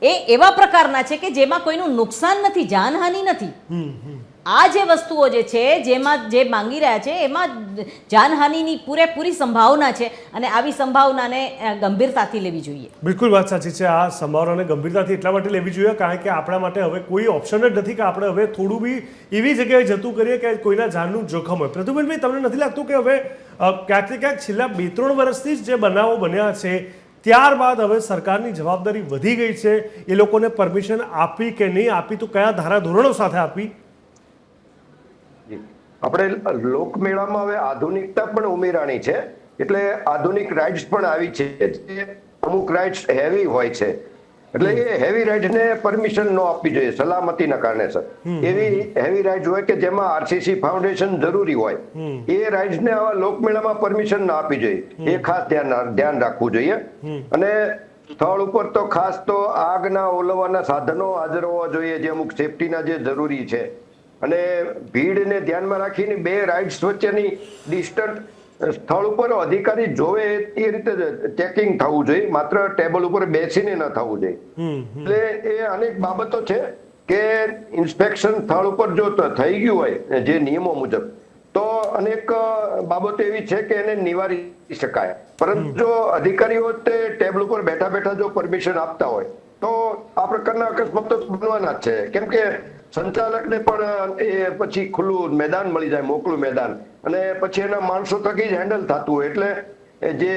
એ એવા પ્રકારના છે કે જેમાં કોઈનું નુકસાન નથી, જાનહાનિ નથી. આ જે વસ્તુઓ જે છે જેમાં જે માંગી રહ્યા છે એમાં જાનહાનિની પૂરેપૂરી સંભાવના છે અને આવી સંભાવનાને ગંભીરતાથી લેવી જોઈએ. બિલકુલ વાત સાચી છે. આ સંભાવનાને ગંભીરતાથી એટલા માટે લેવી જોઈએ કારણ કે આપણા માટે હવે કોઈ ઓપ્શન જ નથી કે આપણે હવે થોડું બી એવી જગ્યાએ જતું કરીએ કે કોઈના જાનનું જોખમ હોય. પ્રદ્યુમનભાઈ, તમને નથી લાગતું કે હવે ક્યાંક ને ક્યાંક છેલ્લા 2-3 વર્ષથી જ જે બનાવો બન્યા છે ત્યારબાદ હવે સરકારની જવાબદારી વધી ગઈ છે? એ લોકોને પરમિશન આપી કે નહીં આપી, તો કયા ધારાધોરણો સાથે આપી? આપણે લોકમેળામાં હવે આધુનિકતા પણ ઉમેરાણી છે, એટલે આધુનિક રાઇડ્સ પણ આવી છે. અમુક રાઇડ્સ હેવી હોય છે, એટલે એ હેવી રાઇડ્સને પરમિશન ન આપવી જોઈએ સલામતીના કારણે. સર, એવી હેવી રાઇડ્સ હોય કે જેમાં આરસીસી ફાઉન્ડેશન જરૂરી હોય, એ રાઇડ્સને આવા લોકમેળામાં પરમિશન ના આપવી જોઈએ. એ ખાસ ધ્યાન રાખવું જોઈએ. અને સ્થળ ઉપર તો ખાસ તો આગના ઓલવવાના સાધનો હાજર હોવા જોઈએ, જે અમુક સેફટીના જે જરૂરી છે. અને ભીડને ધ્યાનમાં રાખીને 2 રાઇડ્સ વચ્ચેની ડિસ્ટન્સ સ્થળ ઉપર અધિકારી જોવે એ રીતે ચેકિંગ થવું જોઈએ, માત્ર ટેબલ ઉપર બેસીને ન થવું જોઈએ. એટલે એ અનેક બાબતો છે કે ઇન્સ્પેક્શન સ્થળ ઉપર જો થઈ ગયું હોય જે નિયમો મુજબ, તો અનેક બાબતો એવી છે કે એને નિવારી શકાય. પરંતુ જો અધિકારીઓ તે ટેબલ ઉપર બેઠા બેઠા જો પરમિશન આપતા હોય તો આ પ્રકારના અકસ્માતો બનવાના જ છે. કેમ કે સંચાલકને પણ એ પછી ખુલ્લું મેદાન મળી જાય, મોકળું મેદાન, અને પછી એના માણસો થકી જ હેન્ડલ થતું હોય. એટલે જે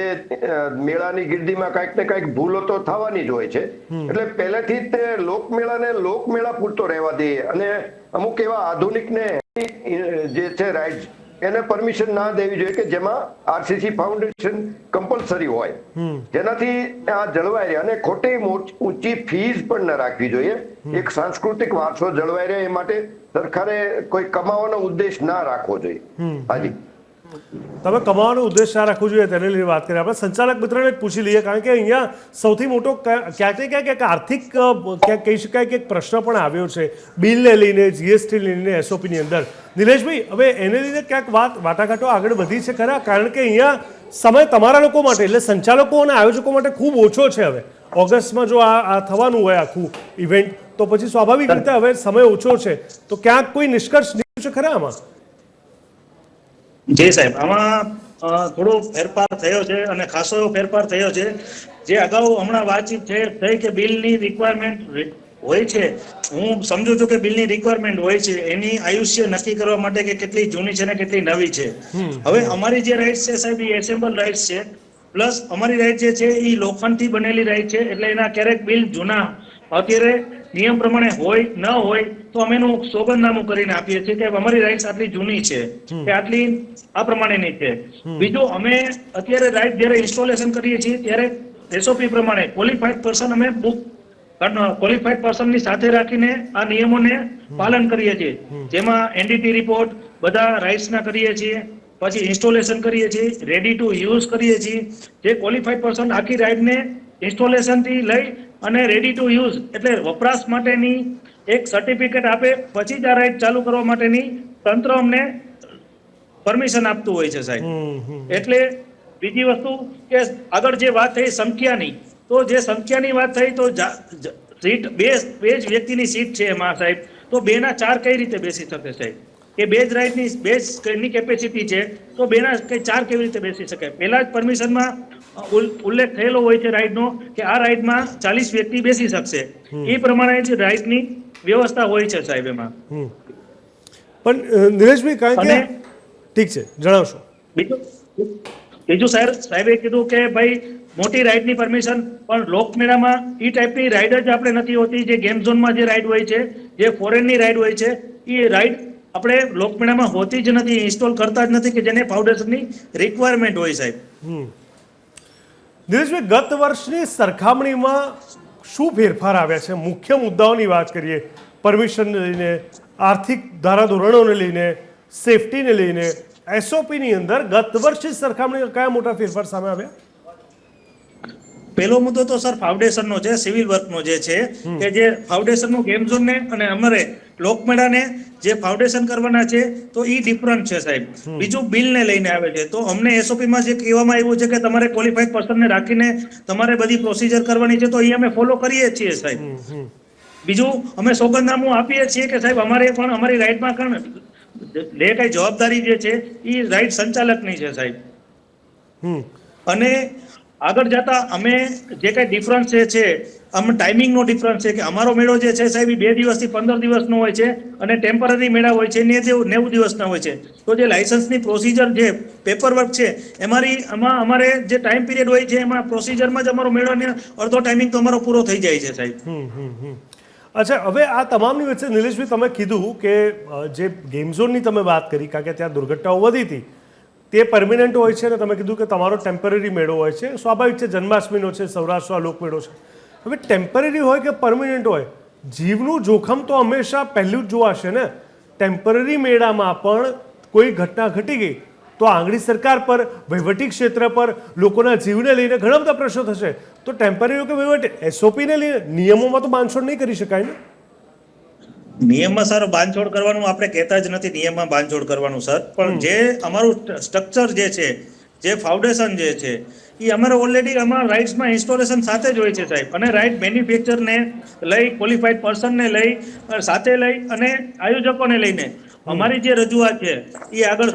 મેળાની ગીર્દીમાં કાંઈક ને કાંઈક ભૂલો તો થવાની જ હોય છે. એટલે પહેલેથી જ તે લોકમેળાને લોકમેળા પૂરતો રહેવા દઈએ અને અમુક એવા આધુનિકને જે છે રાઇડ્સ એને પરમિશન ના દેવી જોઈએ કે જેમાં આરસીસી ફાઉન્ડેશન કમ્પલસરી હોય, જેનાથી આ જળવાઈ રહે. અને ખોટી ઊંચી ફીસ પણ ન રાખવી જોઈએ. એક સાંસ્કૃતિક વારસો જળવાઈ રહે એ માટે સરકારે કોઈ કમાવાનો ઉદ્દેશ ના રાખવો જોઈએ. હાજી, તમે કમાવાનો ઉદ્દેશ ના રાખવો જોઈએ તેને લઈને વાત કરીએ. આપણે સંચાલક મિત્રને જ પૂછી લઈએ કારણ કે અહીંયા સૌથી મોટો ક્યાંક ને ક્યાંક એક આર્થિક ક્યાંક કહી શકાય કે એક પ્રશ્ન પણ આવ્યો છે બિલને લઈને, જીએસટી લઈને, એસઓપીની અંદર. નિલેશભાઈ, હવે એને લીધે ક્યાંક વાટાઘાટો આગળ વધી છે ખરા? કારણ કે અહીંયા સમય તમારા લોકો માટે એટલે સંચાલકો અને આયોજકો માટે ખૂબ ઓછો છે. હવે ઓગસ્ટમાં જો આ થવાનું હોય આખું ઇવેન્ટ, તો પછી સ્વાભાવિક રીતે હવે સમય ઓછો છે, તો ક્યાંક કોઈ નિષ્કર્ષ નીકળ્યો છે ખરા આમાં? જી સાહેબ, આમાં થોડો ફેરફાર થયો છે અને ખાસો એવો ફેરફાર થયો છે. જે અગાઉ હમણાં વાતચીત થઈ કે બિલની રિક્વાયરમેન્ટ હોય છે, હું સમજુ છું કે બિલની રિક્વાયરમેન્ટ હોય છે, એની આયુષ્ય નક્કી કરવા માટે કે કેટલી જૂની છે ને કેટલી નવી છે. હવે અમારી જે રાઇડ્સ છે સાહેબ, એ એસેમ્બલ રાઇડ્સ છે, પ્લસ અમારી રાઇડ જે છે એ લોખંડથી બનેલી રાઇડ છે. એટલે એના ક્યારેક બિલ જૂના અત્યારે નિયમ પ્રમાણે હોય ન હોય તો અમે એનું સોગંદનામું કરીને આપીએ છીએ કે અમારી રાઇડ્સ આટલી જૂની છે કે આટલી આ પ્રમાણેની છે. બીજું, અમે અત્યારે રાઇડ જયારે ઇન્સ્ટોલેશન કરીએ છીએ ત્યારે એસઓપી પ્રમાણે ક્વોલિફાઈડ પર્સન અમે ક્વોલિફાઈડ પર્સનની સાથે રાખીને આ નિયમોને પાલન કરીએ છીએ. જેમાં એનડીટી રિપોર્ટ બધા રાઇડ્સના કરીએ છીએ, પછી ઇન્સ્ટોલેશન કરીએ છીએ, રેડી ટુ યુઝ કરીએ છીએ. જે ક્વોલિફાઈડ પર્સન આખી રાઇડને ઇન્સ્ટોલેશનથી લઈ અને રેડી ટુ યુઝ એટલે વપરાશ માટેની એક સર્ટિફિકેટ આપે, પછી જ આ રાઇડ ચાલુ કરવા માટેની તંત્ર અમને પરમિશન આપતું હોય છે સાહેબ. એટલે બીજી વસ્તુ કે આગળ જે વાત થઈ સંખ્યાની, તો જે સંખ્યાની વાત થઈ તો સીટ બે જ વ્યક્તિની સીટ છે એમાં સાહેબ, તો 2 ના 4 કઈ રીતે બેસી શકે સાહેબ? કે બે જ રાઇડની કેપેસિટી છે તો 2 ના 4 કેવી રીતે બેસી શકે? પહેલા જ પરમિશનમાં ઉલ્લેખ થયેલો હોય છે રાઇડનો કે આ રાઇડમાં 40 વ્યક્તિ બેસી શકશે. એ પ્રમાણે જ રાઇડની વ્યવસ્થા હોય છે સાહેબ એમાં. પણ નિલેશભાઈ, કારણ કે ઠીક છે, જણાવશો. બીજું સાહેબે કીધું કે ભાઈ મોટી રાઇડની પરમિશન, પણ લોકમેળામાં એ ટાઈપની રાઇડ જ આપણે નથી હોતી. જે ગેમ ઝોનમાં જે રાઇડ હોય છે, જે ફોરેનની રાઇડ હોય છે, એ રાઇડ આપણે લોકમેળામાં હોતી જ નથી, ઇન્સ્ટોલ કરતા જ નથી, કે જેને ફાઉન્ડેશનની રિક્વાયરમેન્ટ હોય સાહેબ. નિલેશભાઈ, ગત વર્ષની સરખામણીમાં શું ફેરફાર આવ્યા છે? મુખ્ય મુદ્દાઓની વાત કરીએ, પરમિશનને લઈને, આર્થિક ધારાધોરણોને લઈને, સેફટીને લઈને, એસઓપીની અંદર ગત વર્ષની સરખામણીમાં કયા મોટા ફેરફાર સામે આવ્યા? પહેલો મુદ્દો તો સર ફાઉન્ડેશનનો છે, સિવિલ વર્કનો જે છે, કે જે ફાઉન્ડેશનનું ગેમ ઝોનને અને અમારે લોકમેળાને જે ફાઉન્ડેશન કરવાના છે તો એ ડિફરન્ટ છે સાહેબ. બીજું બિલને લઈને આવે છે, તો અમને એસઓપીમાં જે કહેવામાં આવ્યું છે કે તમારે ક્વોલિફાઈડ પર્સનને રાખીને તમારે બધી પ્રોસિજર કરવાની છે, તો એ અમે ફોલો કરીએ છીએ સાહેબ. બીજું અમે સોગંદનામું આપીએ છીએ કે સાહેબ અમારે પણ અમારી રાઇડમાં કઈ જવાબદારી જે છે એ રાઇડ સંચાલકની છે સાહેબ. અને આગળ જતા અમે જે કઈ ડિફરન્સ છે, આમ ટાઈમિંગનો ડિફરન્સ છે કે અમારો મેળો જે છે સાહેબ 2 દિવસથી 15 દિવસનો હોય છે, અને ટેમ્પરરી મેળા હોય છે 90 દિવસના હોય છે. તો જે લાયસન્સની પ્રોસિજર, જે પેપર વર્ક છે, એમાં અમારે જે ટાઈમ પીરિયડ હોય છે એમાં પ્રોસિજરમાં જ અમારો મેળોને અડધો ટાઈમિંગ તો અમારો પૂરો થઈ જાય છે સાહેબ. અચ્છા, હવે આ તમામની વચ્ચે નિલેશભાઈ, તમે કીધું કે જે ગેમ ઝોનની તમે વાત કરી, કારણ કે ત્યાં દુર્ઘટનાઓ વધી હતી, તે પરમિનન્ટ હોય છે, અને તમે કીધું કે તમારો ટેમ્પરરી મેળો હોય છે. સ્વાભાવિક છે, જન્માષ્ટમીનો છે, સૌરાષ્ટ્રનો લોકમેળો છે. હવે ટેમ્પરરી હોય કે પરમિનન્ટ હોય, જીવનું જોખમ તો હંમેશા પહેલું જ જોવાશે ને. ટેમ્પરરી મેળામાં પણ કોઈ ઘટના ઘટી ગઈ તો આંગળી સરકાર પર, વહીવટી ક્ષેત્ર પર, લોકોના જીવને લઈને ઘણા બધા પ્રશ્નો થશે. તો ટેમ્પરરી કે વહીવટી, એસઓપીને લઈને નિયમોમાં તો બાંધછોડ નહીં કરી શકાય ને? નિયમમાં સર બાંધછોડ કરવાનું આપણે કહેતા જ નથી, નિયમમાં બાંધછોડ કરવાનું સર. પણ જે અમારું સ્ટ્રક્ચર જે છે, જે ફાઉન્ડેશન જે છે, એ અમારે ઓલરેડી અમારા રાઇડ્સમાં ઇન્સ્ટોલેશન સાથે જ હોય છે સાહેબ. અને રાઇડ મેન્યુફેક્ચરને લઈ, ક્વોલિફાઈડ પર્સનને લઈ, સાથે લઈ, અને આયોજકોને લઈને અમારી જે રજૂઆત છે એ આગળ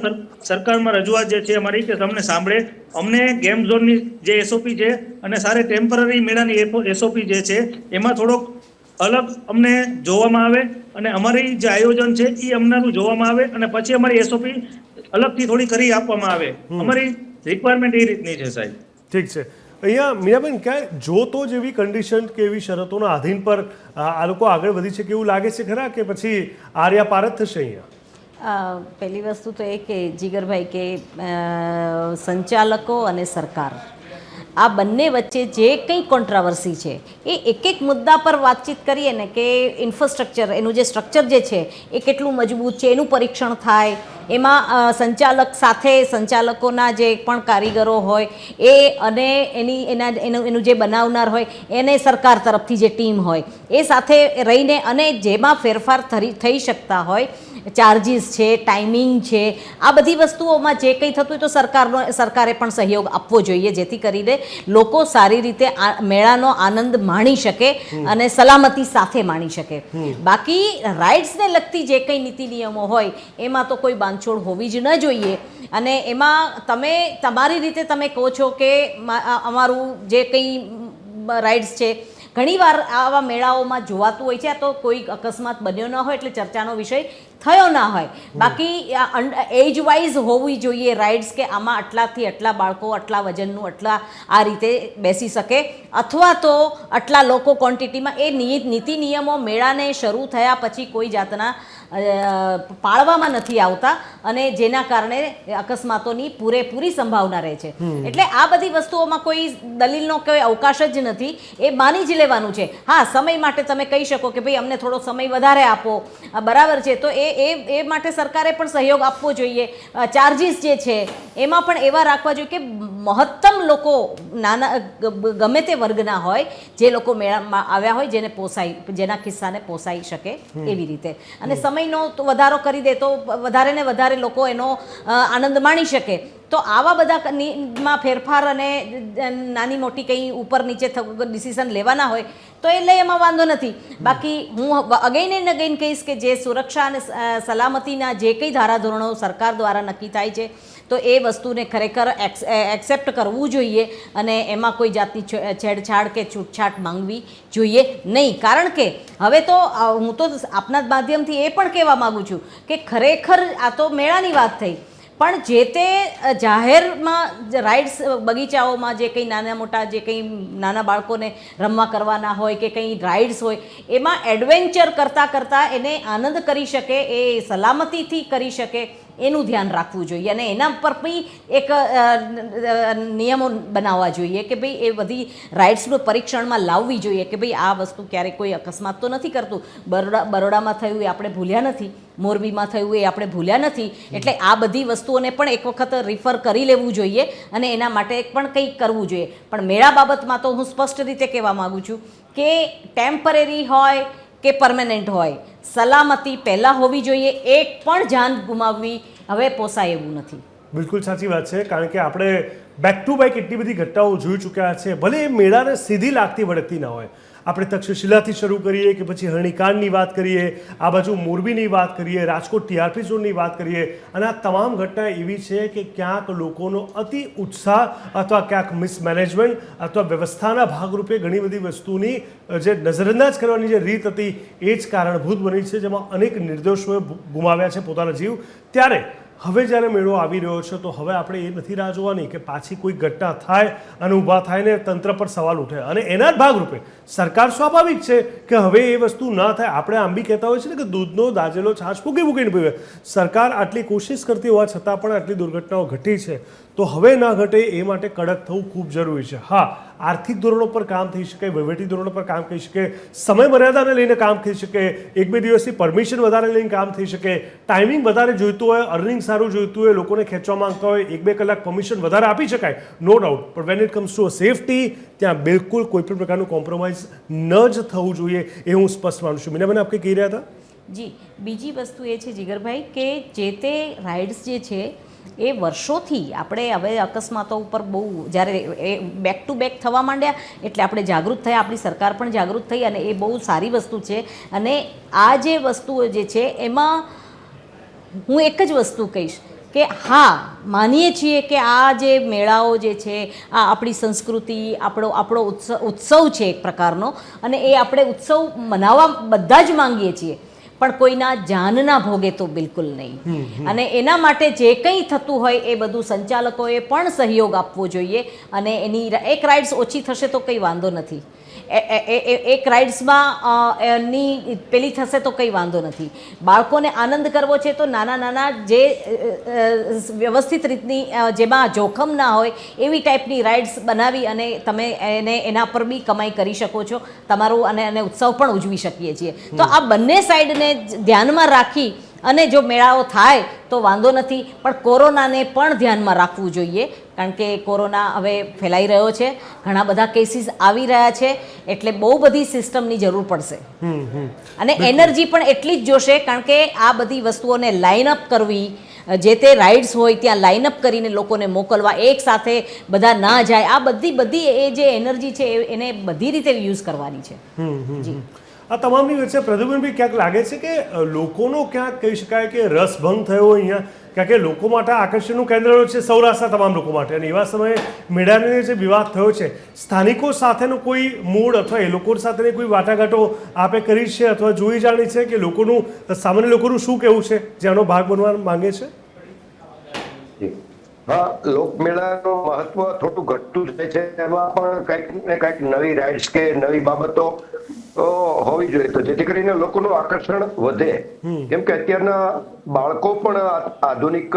સરકારમાં રજૂઆત જે છે અમારી, કે તમને સાંભળે, અમને ગેમ ઝોનની જે એસઓપી છે અને સારે ટેમ્પરરી મેળાની એસઓપી જે છે એમાં થોડોક અલગ અમને જોવામાં આવે, અને અમારી જે આયોજન છે એ અમને જોવામાં આવે, અને પછી અમારી એસઓપી અલગથી થોડી કરી આપવામાં આવે. અમારી રિક્વાયરમેન્ટ એ રીતની છે સાહેબ. ઠીક છે. અહીંયા મીરાબેન, ક્યાંય જો તો જેવી કન્ડિશન કે એવી શરતોના આધીન પર આ લોકો આગળ વધી છે કે એવું લાગે છે ખરા, કે પછી આર્યા પાર જ થશે અહીંયા? પહેલી વસ્તુ તો એ કે જીગરભાઈ, કે સંચાલકો અને સરકાર, આ બંને વચ્ચે જે કંઈ કોન્ટ્રાવર્સી છે એ એક મુદ્દા પર વાતચીત કરીએ ને, કે ઇન્ફ્રાસ્ટ્રક્ચર, એનું જે સ્ટ્રક્ચર જે છે એ કેટલું મજબૂત છે, એનું પરીક્ષણ થાય, એમાં સંચાલક સાથે સંચાલકોના જે પણ કારીગરો હોય એ, અને એનું જે બનાવનાર હોય એને સરકાર તરફથી જે ટીમ હોય એ સાથે રહીને, અને જેમાં ફેરફાર થઈ શકતા હોય, ચાર્જીસ છે, ટાઈમિંગ છે, આ બધી વસ્તુઓમાં જે કંઈ થતું હોય તો સરકારે પણ સહયોગ આપવો જોઈએ, જેથી કરીને લોકો સારી રીતે મેળાનો આનંદ માણી શકે અને સલામતી સાથે માણી શકે. બાકી રાઇડ્સને લગતી જે કંઈ નીતિ નિયમો હોય એમાં તો કોઈ બાંધછોડ હોવી જ ન જોઈએ. અને એમાં તમે તમારી રીતે તમે કહો છો કે અમારું જે કંઈ રાઇડ્સ છે, ઘણીવાર આવા મેળાઓમાં જોવાતું હોય છે, આ તો કોઈ અકસ્માત બન્યો ન હોય એટલે ચર્ચાનો વિષય થયો ના હોય. બાકી એજ વાઇઝ હોવી જોઈએ રાઇડ્સ, કે આમાં આટલાથી આટલા બાળકો, આટલા વજનનું, આટલા આ રીતે બેસી શકે, અથવા તો આટલા લોકો ક્વોન્ટિટીમાં. એ નીતિ નિયમો મેળાને શરૂ થયા પછી કોઈ જાતના પાળવામાં નથી આવતા, અને જેના કારણે અકસ્માતોની પૂરેપૂરી સંભાવના રહે છે. એટલે આ બધી વસ્તુઓમાં કોઈ દલીલનો કોઈ અવકાશ જ નથી, એ માની જ લેવાનું છે. હા, સમય માટે તમે કહી શકો કે ભાઈ અમને થોડો સમય વધારે આપો, બરાબર છે, તો એ માટે સરકારે પણ સહયોગ આપવો જોઈએ. ચાર્જીસ જે છે એમાં પણ એવા રાખવા જોઈએ કે મહત્તમ લોકો ગમે તે વર્ગના હોય જે લોકો મેળામાં આવ્યા હોય જેને પોસાય, જેના ખિસ્સાને પોસાઈ શકે એવી રીતે, અને સમયનો તો વધારો કરી દે તો વધારે ને વધારે લોકો એનો આનંદ માણી શકે. તો આવા બધા માં ફેરફાર અને નાની મોટી કંઈ ઉપર નીચે ડિસિઝન લેવાના હોય તો એ લઈ, એમાં વાંધો નથી. બાકી હું અગેન એન્ડ અગેન કહીશ કે જે સુરક્ષા અને સલામતીના જે કંઈ ધારાધોરણો સરકાર દ્વારા નક્કી થાય છે તો એ વસ્તુને ખરેખર એક્સેપ્ટ કરવું જોઈએ અને એમાં કોઈ જાતની છેડછાડ કે છૂટછાટ માંગવી જોઈએ નહીં. કારણ કે હવે તો હું તો આપના માધ્યમથી એ પણ કહેવા માગું છું કે ખરેખર આ તો મેળાની વાત થઈ, પણ જે તે જાહેરમાં રાઇડ્સ બગીચાઓમાં જે કંઈ નાના મોટા જે કંઈ નાના બાળકોને રમવા કરવાના હોય કે કંઈ રાઇડ્સ હોય એમાં એડવેન્ચર કરતાં એને આનંદ કરી શકે, એ સલામતીથી કરી શકે એનું ધ્યાન રાખવું જોઈએ અને એના પર બી એક નિયમો બનાવવા જોઈએ કે ભાઈ એ બધી રાઇડ્સનું પરીક્ષણમાં લાવવી જોઈએ કે ભાઈ આ વસ્તુ ક્યારેક કોઈ અકસ્માત તો નથી કરતું. બરોડામાં થયું એ આપણે ભૂલ્યા નથી, મોરબીમાં થયું એ આપણે ભૂલ્યા નથી, એટલે આ બધી વસ્તુઓને પણ એક વખત રિફર કરી લેવું જોઈએ અને એના માટે પણ કંઈક કરવું જોઈએ. પણ મેળા બાબતમાં તો હું સ્પષ્ટ રીતે કહેવા માગું છું કે ટેમ્પરરી હોય કે પરમેનન્ટ હોય, સલામતી પહેલાં હોવી જોઈએ. એક પણ જાન ગુમાવવી હવે પોસાય એવું નથી. બિલકુલ સાચી વાત છે, કારણ કે આપણે બેક ટુ બેક એટલી બધી ઘટનાઓ જોઈ ચૂક્યા છે. ભલે એ મેળાને સીધી લાગતી વળગતી ના હોય, આપણે તક્ષશિલાથી શરૂ કરીએ કે પછી હરણીકાંડની વાત કરીએ, આ બાજુ મોરબીની વાત કરીએ, રાજકોટ ટીઆરપી ઝોનની વાત કરીએ, અને આ તમામ ઘટના એવી છે કે ક્યાંક લોકોનો અતિ ઉત્સાહ અથવા ક્યાંક મિસમેનેજમેન્ટ અથવા વ્યવસ્થાના ભાગરૂપે ઘણી બધી વસ્તુની જે નજરઅંદાજ કરવાની જે રીત હતી એ જ કારણભૂત બની છે, જેમાં અનેક નિર્દોષોએ ગુમાવ્યા છે પોતાના જીવ. ત્યારે હવે જ્યારે મેળો આવી રહ્યો છે તો હવે આપણે એ નથી રાહ જોવાની કે પાછી કોઈ ઘટના થાય અને ઊભા થાય ને તંત્ર પર સવાલ ઉઠે, અને એના જ ભાગરૂપે સરકાર સ્વાભાવિક છે કે હવે એ વસ્તુ ના થાય. આપણે આમ બી કહેતા હોય છે ને કે દૂધનો દાજેલો છાશ મૂકીને પીવે. સરકાર આટલી કોશિશ કરતી હોવા છતાં પણ આટલી દુર્ઘટનાઓ ઘટી છે તો હવે ના ઘટે એ માટે કડક થવું ખૂબ જરૂરી છે. હા, આર્થિક ધોરણો પર કામ થઈ શકે, વહીવટી ધોરણો પર કામ થઈ શકે, સમય મર્યાદાને લઈને કામ થઈ શકે, 1-2 દિવસની પરમિશન વધારે લઈને કામ થઈ શકે, ટાઈમિંગ વધારે જોઈતું હોય, અર્નિંગ સારું જોઈતું હોય, લોકોને ખેંચવા માંગતા હોય 1-2 કલાક પરમિશન વધારે આપી શકાય, નો ડાઉટ. પણ when it comes to safety ત્યાં બિલકુલ કોઈ પણ પ્રકારનું કોમ્પ્રોમાઇઝ ન જ થવું જોઈએ એ હું સ્પષ્ટ માનું છું. મીનાબેન, આપ કંઈ કહી રહ્યા હતા? જી, બીજી વસ્તુ એ છે જીગરભાઈ કે જે તે રાઇડ્સ જે છે એ વર્ષોથી આપણે હવે અકસ્માતો ઉપર બહુ જ્યારે એ બેક ટુ બેક થવા માંડ્યા એટલે આપણે જાગૃત થયા, આપણી સરકાર પણ જાગૃત થઈ અને એ બહુ સારી વસ્તુ છે. અને આ જે વસ્તુઓ જે છે એમાં હું એક જ વસ્તુ કહીશ કે હા, માનીએ છીએ કે આ જે મેળાઓ જે છે આ આપણી સંસ્કૃતિ, આપણો ઉત્સવ છે એક પ્રકારનો, અને એ આપણે ઉત્સવ મનાવવા બધા જ માંગીએ છીએ, પણ કોઈના જાનના ભોગે તો બિલકુલ નહીં. અને એના માટે જે કંઈ થતું હોય એ બધું સંચાલકોએ પણ સહયોગ આપવો જોઈએ. અને એની એક રાઇડ્સ ઓછી થશે તો કંઈ વાંધો નથી, એક રાઇડ્સમાં એની પેલી થશે તો કંઈ વાંધો નથી. બાળકોને આનંદ કરવો છે તો નાના નાના જે વ્યવસ્થિત રીતની જેમાં જોખમ ના હોય એવી ટાઈપની રાઇડ્સ બનાવી અને તમે એના પર બી કમાઈ કરી શકો છો તમારું, અને ઉત્સવ પણ ઉજવી શકીએ છીએ. તો આ બંને સાઈડને ધ્યાનમાં રાખી અને જો મેળાઓ થાય તો વાંધો નથી, પણ કોરોનાને પણ ધ્યાનમાં રાખવું જોઈએ. કારણ કે કોરોના હવે ફેલાઈ રહ્યો છે, ઘણા બધા કેસીસ આવી રહ્યા છે, એટલે બહુ બધી સિસ્ટમની જરૂર પડશે અને એનર્જી પણ એટલી જ જોશે. કારણ કે આ બધી વસ્તુઓને લાઇનઅપ કરવી, જે તે રાઇડ્સ હોય ત્યાં લાઇનઅપ કરીને લોકોને મોકલવા, એક સાથે બધા ના જાય, આ બધી એ જે એનર્જી છે એને બધી રીતે યુઝ કરવાની છે. જી, આ તમામની વચ્ચે પ્રદ્યુમનભાઈ ક્યાંક લાગે છે કે લોકોનો ક્યાંક કહી શકાય કે રસભંગ થયો અહીંયા, કારણ કે લોકો માટે આકર્ષણનું કેન્દ્ર છે સૌરાષ્ટ્રના તમામ લોકો માટે, અને એવા સમયે મેળાને જે વિવાદ થયો છે, સ્થાનિકો સાથેનો કોઈ મૂડ અથવા એ લોકો સાથેની કોઈ વાટાઘાટો આપે કરી છે અથવા જોઈ જાણી છે કે લોકોનું, સામાન્ય લોકોનું શું કહેવું છે જે આનો ભાગ બનવા માંગે છે? હા, લોકમેળાનું મહત્વ થોડું ઘટતું જાય છે, એમાં પણ કંઈક ને કંઈક નવી રાઇડ્સ કે નવી બાબતો હોવી જોઈએ તો જેથી કરીને લોકોનું આકર્ષણ વધે. કેમ કે અત્યારના બાળકો પણ આધુનિક,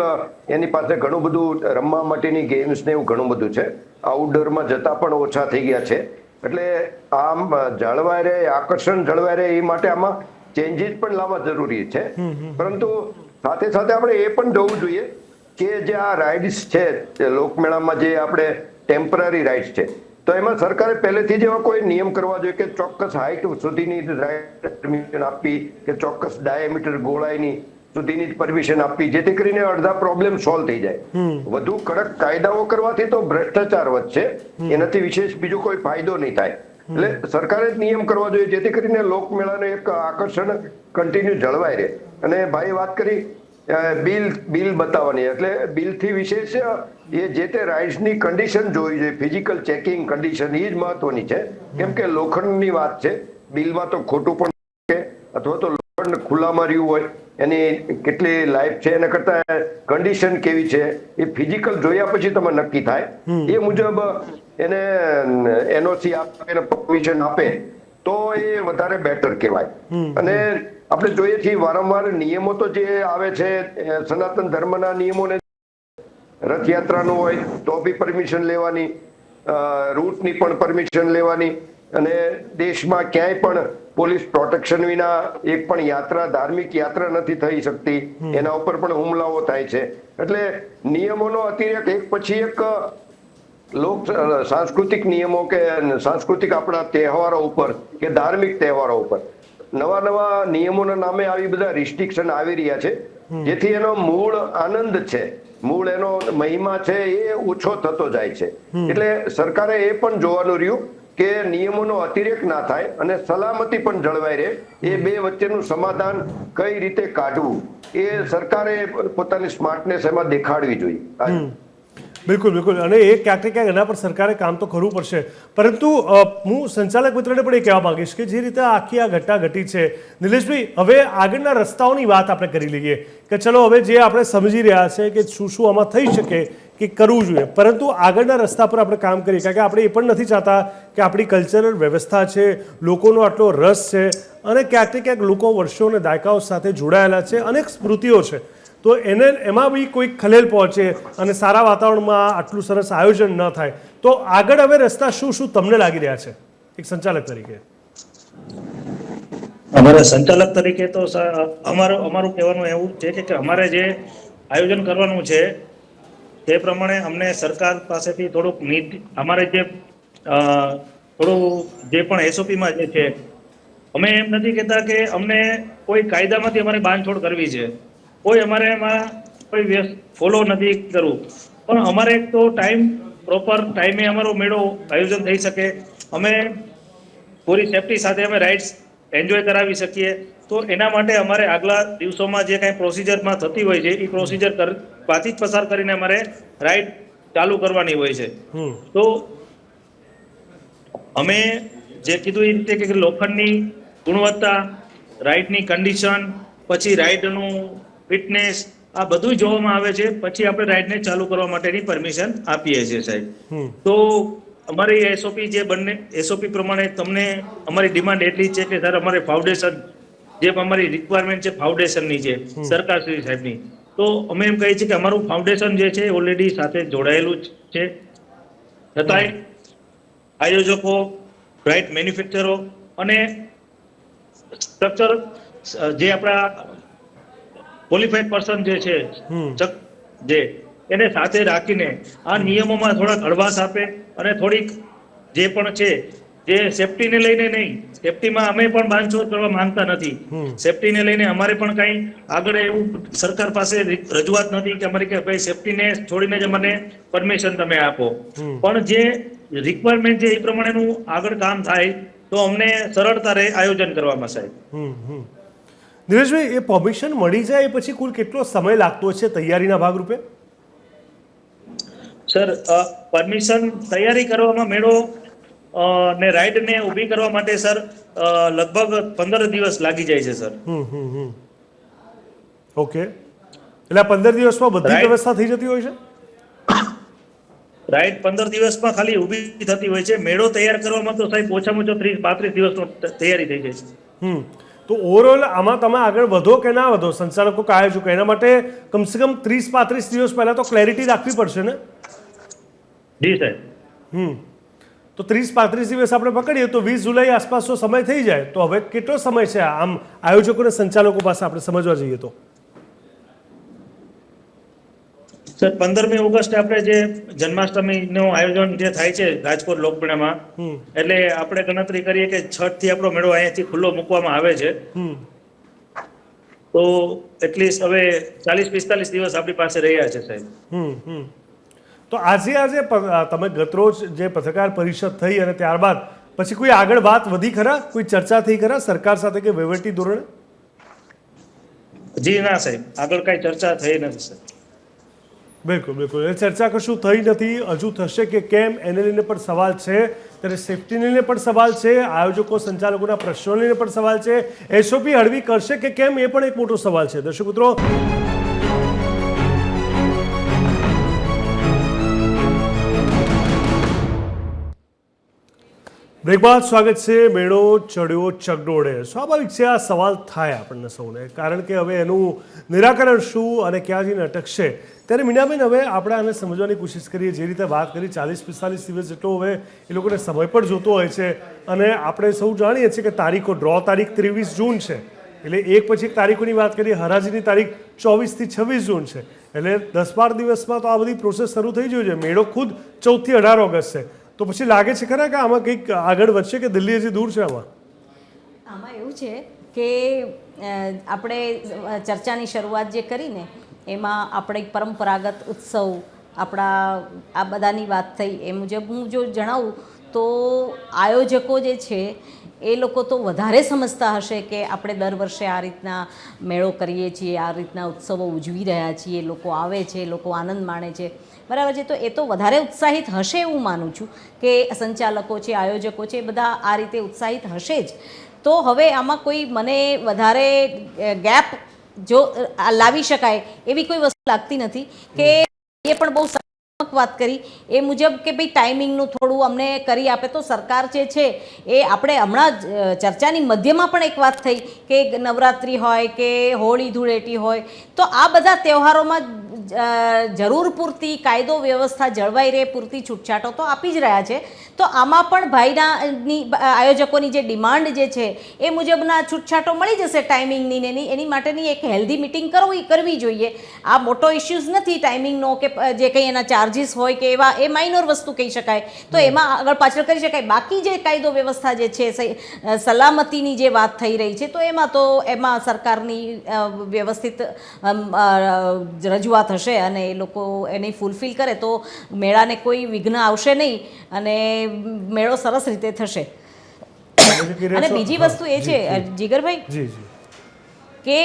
એની પાસે ઘણું બધું રમવા માટેની ગેમ્સ ને એવું ઘણું બધું છે, આઉટડોરમાં જતા પણ ઓછા થઈ ગયા છે. એટલે આમ જળવાય રહે, આકર્ષણ જળવાય રહે એ માટે આમાં ચેન્જીસ પણ લાવવા જરૂરી છે. પરંતુ સાથે સાથે આપણે એ પણ જોવું જોઈએ કે જે આ રાઇડ્સ છે લોકમેળામાં જે આપણે ટેમ્પરરી રાઇડ્સ છે, તો એમાં સરકારે પહેલેથી જ એવા કોઈ નિયમ કરવા જોઈએ કે ચોક્કસ હાઇટ સુધીની રાઇડ પરમિશન આપવી કે ચોક્કસ ડાયામીટર ગોળાઈની સુધીની જ પરમિશન આપવી, જેથી કરીને અડધા પ્રોબ્લેમ સોલ્વ થઈ જાય. વધુ કડક કાયદાઓ કરવાથી તો ભ્રષ્ટાચાર વધશે, એનાથી વિશેષ બીજો કોઈ ફાયદો નહીં થાય. એટલે સરકારે જ નિયમ કરવા જોઈએ જેથી કરીને લોકમેળાનું એક આકર્ષણ કન્ટિન્યુ જળવાઈ રહે. અને ભાઈ વાત કરી બિલ બતાવવાની, એટલે બિલથી વિશેષ એ જે તે રાઇડ્સની કન્ડિશન જોવી જોઈએ, ફિઝિકલ ચેકિંગ કન્ડિશન એ જ મહત્વની છે. કેમ કે લોખંડની વાત છે, બિલમાં તો ખોટું પણ છે, અથવા તો લોખંડ ખુલ્લામાં રહ્યું હોય એની કેટલી લાઈફ છે, એના કરતા કન્ડિશન કેવી છે એ ફિઝિકલ જોયા પછી તમે નક્કી થાય. એ મુજબ એને એનઓસી આપે, પરમિશન આપે તો એ વધારે બેટર કહેવાય. અને આપણે જોઈએ છીએ વારંવાર નિયમો તો જે આવે છે સનાતન ધર્મના નિયમોને, રથયાત્રાનું હોય તો બી પરમિશન લેવાની, રૂટની પણ પરમિશન લેવાની, અને દેશમાં ક્યાંય પણ પોલીસ પ્રોટેક્શન વિના એક પણ યાત્રા, ધાર્મિક યાત્રા નથી થઈ શકતી, એના ઉપર પણ હુમલાઓ થાય છે. એટલે નિયમોનો અતિરેક એક પછી એક લોક સાંસ્કૃતિક નિયમો કે સાંસ્કૃતિક આપણા તહેવારો ઉપર કે ધાર્મિક તહેવારો ઉપર નવા નિયમોના નામે આવી બધા રિસ્ટ્રિક્શન આવી રહ્યા છે, જેથી એનો મૂળ આનંદ છે, મૂળ એનો મહિમા છે એ ઓછો થતો જાય છે. એટલે સરકારે એ પણ જોવાનું રહ્યું કે નિયમોનો અતિરેક ના થાય અને સલામતી પણ જળવાઈ રહે. એ બે વચ્ચેનું સમાધાન કઈ રીતે કાઢવું એ સરકારે પોતાની સ્માર્ટનેસ એમાં દેખાડવી જોઈએ. બિલકુલ બિલકુલ, અને એ ક્યાંક ને ક્યાંક એના પર સરકારે કામ તો કરવું પડશે. પરંતુ હું સંચાલક મિત્રને પણ એ કહેવા માંગીશ કે જે રીતે આખી આ ઘટના ઘટી છે, નિલેશભાઈ, હવે આગળના રસ્તાઓની વાત આપણે કરી લઈએ કે ચલો હવે જે આપણે સમજી રહ્યા છે કે શું શું આમાં થઈ શકે કે કરવું જોઈએ, પરંતુ આગળના રસ્તા પર આપણે કામ કરીએ. કારણ કે આપણે એ પણ નથી ચાહતા કે આપણી કલ્ચરલ વ્યવસ્થા છે, લોકોનો આટલો રસ છે, અને ક્યાંક ને ક્યાંક લોકો વર્ષો અને દાયકાઓ સાથે જોડાયેલા છે, અનેક સ્મૃતિઓ છે, તો એમાં બી કોઈ ખલેલ પહોંચે અને સારા વાતાવરણમાં આટલું સરસ આયોજન ન થાય. તો આગળ હવે રસ્તા શું શું તમને લાગી રહ્યા છે એક સંચાલક તરીકે? અમારા સંચાલક તરીકે તો અમારું કહેવાનું એવું છે કે અમારે જે આયોજન કરવાનું છે તે પ્રમાણે અમને સરકાર પાસેથી થોડુંક અમારે જે થોડું જે પણ એસઓપીમાં જે છે, અમે એમ નથી કહેતા કે અમને કોઈ કાયદામાંથી અમારે બાંધછોડ કરવી છે, કોઈ અમારે એમાં કોઈ ફોલો નથી કરવું, પણ અમારે એક તો પ્રોપર ટાઈમે અમારો મેળો આયોજન થઈ શકે, અમે પૂરી સેફટી સાથે અમે રાઇડ્સ એન્જોય કરાવી શકીએ. તો એના માટે અમારે આગલા દિવસોમાં જે કાંઈ પ્રોસિજરમાં થતી હોય છે એ પ્રોસિજર પાછી જ પસાર કરીને અમારે રાઇડ ચાલુ કરવાની હોય છે. તો અમે જે કીધું એ રીતે કે લોખંડની ગુણવત્તા, રાઇડની કન્ડિશન, પછી રાઇડનું ફિટનેસ, આ બધું જોવામાં આવે છે, પછી આપણે રાઇડને ચાલુ કરવા માટેની પરમિશન આપીએ છીએ સાહેબ. તો અમારી એસઓપી જે બંને એસઓપી પ્રમાણે તમને અમારી ડિમાન્ડ એટલી છે કે સર અમારે ફાઉન્ડેશન જે અમારી રિક્વાયરમેન્ટ છે ફાઉન્ડેશનની છે સરકારશ્રી સાહેબની, તો અમે એમ કહીએ છીએ કે અમારું ફાઉન્ડેશન જે છે ઓલરેડી સાથે જોડાયેલું જ છે. છતાંય આયોજકો, રાઇડ મેન્યુફેક્ચરો અને સ્ટ્રક્ચર જે આપણા ક્વોલિફાઈડ પર્સન જે છે જે એને સાથે રાખીને આ નિયમોમાં થોડાક હળવાશ આપે અને થોડીક જે પણ છે જે સેફટીને લઈને નહીં, સેફટીમાં અમે પણ બાંધછોડ કરવા માંગતા નથી, સેફટીને લઈને અમારે પણ કંઈ આગળ એવું સરકાર પાસે રજૂઆત નથી કે અમારી કે ભાઈ સેફટીને છોડીને જ અમને પરમિશન તમે આપો, પણ જે રિક્વાયરમેન્ટ છે એ પ્રમાણેનું આગળ કામ થાય તો અમને સરળતા રહે આયોજન કરવામાં સાહેબ. નિલેશભાઈ, એ પરમિશન મળી જાય પછી કુલ કેટલો સમય લાગતો છે તૈયારીના ભાગરૂપે? સર, પરમિશન તૈયારી કરવામાં મેળો ને રાઇડને ઊભી કરવા માટે સર લગભગ 15 દિવસ લાગી જાય છે સર. ઓકે, એટલે 15 દિવસમાં બધી વ્યવસ્થા થઈ જતી હોય છે? રાઇડ 15 દિવસમાં ખાલી ઊભી થતી હોય છે, મેળો તૈયાર કરવામાં તો સાહેબ ઓછામાં ઓછો 30-32 દિવસનો તૈયારી થઈ જાય છે. તો ઓવરઓલ આમાં તમે આગળ વધો કે ના વધો, સંચાલકો કે આયોજકો, એના માટે કમસે કમ 30-35 દિવસ પહેલા તો ક્લેરિટી રાખવી પડશે ને? જી સાહેબ. તો 30-35 દિવસ આપણે પકડીએ તો 20 જુલાઈ આસપાસનો સમય થઈ જાય. તો હવે કેટલો સમય છે આમ આયોજકો અને સંચાલકો પાસે આપણે સમજવા જઈએ તો? સર 15મી ઓગસ્ટે આપણે જે જન્માષ્ટમીનું આયોજન જે થાય છે રાજકોટ લોકમેળામાં, એટલે આપણે ગણતરી કરીએ કે 6 થી આપણો મેળો અહીંયાથી ખુલ્લો મૂકવામાં આવે છે. તો એટલીસ્ટ હવે 40-45 દિવસ આપણી પાસે રહ્યા છે સાહેબ. તો આજે તમે ગતરોજ જે પત્રકાર પરિષદ થઈ અને ત્યારબાદ પછી કોઈ આગળ વાત વધી ખરા, કોઈ ચર્ચા થઈ ખરા સરકાર સાથે કે વહીવટી ધોરણે? જી ના સાહેબ, આગળ કાંઈ ચર્ચા થઈ નથી સર. બિલકુલ બિલકુલ, એ ચર્ચા કશું થઈ નથી, હજુ થશે કે કેમ એને લઈને પણ સવાલ છે. ત્યારે સેફટીને લઈને પણ સવાલ છે, આયોજકો સંચાલકોના પ્રશ્નોને લઈને પણ સવાલ છે, એસઓપી હળવી કરશે કે કેમ એ પણ એક મોટો સવાલ છે. દર્શક મિત્રો, બ્રેક બાદ સ્વાગત છે. મેળો ચડ્યો ચગડોળે, સ્વાભાવિક છે આ સવાલ થાય આપણને સૌને, કારણ કે હવે એનું નિરાકરણ શું અને ક્યાં જઈને અટકશે. ત્યારે મીનાબેન, હવે આપણે આને સમજવાની કોશિશ કરીએ. જે રીતે વાત કરી 40-45 દિવસ જેટલો હવે એ લોકોને સમય પણ જોતો હોય છે, અને આપણે સૌ જાણીએ છીએ કે તારીખો, ડ્રો તારીખ 23 જૂન છે, એટલે એક પછી એક તારીખોની વાત કરીએ. હરાજીની તારીખ 24 થી 26 જૂન છે, એટલે 10-12 દિવસમાં તો આ બધી પ્રોસેસ શરૂ થઈ ગઈ છે. મેળો ખુદ 14 થી 18 ઓગસ્ટ છે. તો પછી લાગે છે ખરા કે આમાં કંઈક આગળ વધશે કે દિલ્હી હજી દૂર છે? આમાં એવું છે કે આપણે ચર્ચાની શરૂઆત જે કરીને એમાં આપણે પરંપરાગત ઉત્સવ, આપણા આ બધાની વાત થઈ. એ મુજબ હું જો જણાવું તો આયોજકો જે છે એ લોકો તો વધારે સમજતા હશે કે આપણે દર વર્ષે આ રીતના મેળો કરીએ છીએ, આ રીતના ઉત્સવો ઉજવી રહ્યા છીએ, લોકો આવે છે, લોકો આનંદ માણે છે, બરાબર છે. તો એ તો વધારે ઉત્સાહિત હશે એવું માનું છું કે સંચાલકો છે, આયોજકો છે, બધા આ રીતે ઉત્સાહિત હશે જ. તો હવે આમાં કોઈ મને વધારે ગેપ જો લાવી શકાય એવી કોઈ વસ્તુ લાગતી નથી. કે એ પણ બહુ વાત કરી એ મુજબ કે ભાઈ ટાઈમિંગનું થોડું અમને કરી આપે તો સરકાર જે છે એ આપણે હમણાં જ ચર્ચાની મધ્યમાં પણ એક વાત થઈ કે નવરાત્રિ હોય કે હોળી ધૂળેટી હોય, તો આ બધા તહેવારોમાં જરૂર પૂરતી કાયદો વ્યવસ્થા જળવાઈ રહે પૂરતી છૂટછાટો તો આપી જ રહ્યા છે. તો આમાં પણ ભાઈનાની આયોજકોની જે ડિમાન્ડ જે છે એ મુજબના છૂટછાટો મળી જશે ટાઈમિંગની. એની માટેની એક હેલ્ધી મિટિંગ કરવી જોઈએ. આ મોટો ઇશ્યુઝ નથી ટાઈમિંગનો કે જે કંઈ એના ચાર્જિસ હોય કે એવા, એ માઇનોર વસ્તુ કહી શકાય, તો એમાં આગળ પાછળ કરી શકાય. બાકી જે કાયદો વ્યવસ્થા જે છે, સલામતીની જે વાત થઈ રહી છે, તો એમાં સરકારની વ્યવસ્થિત રજૂઆત હશે અને એ લોકો એને ફૂલફિલ કરે તો મેળાને કોઈ વિઘ્ન આવશે નહીં અને મેળો સરસ રીતે થશે. અને બીજી વસ્તુ એ છે જીગરભાઈ કે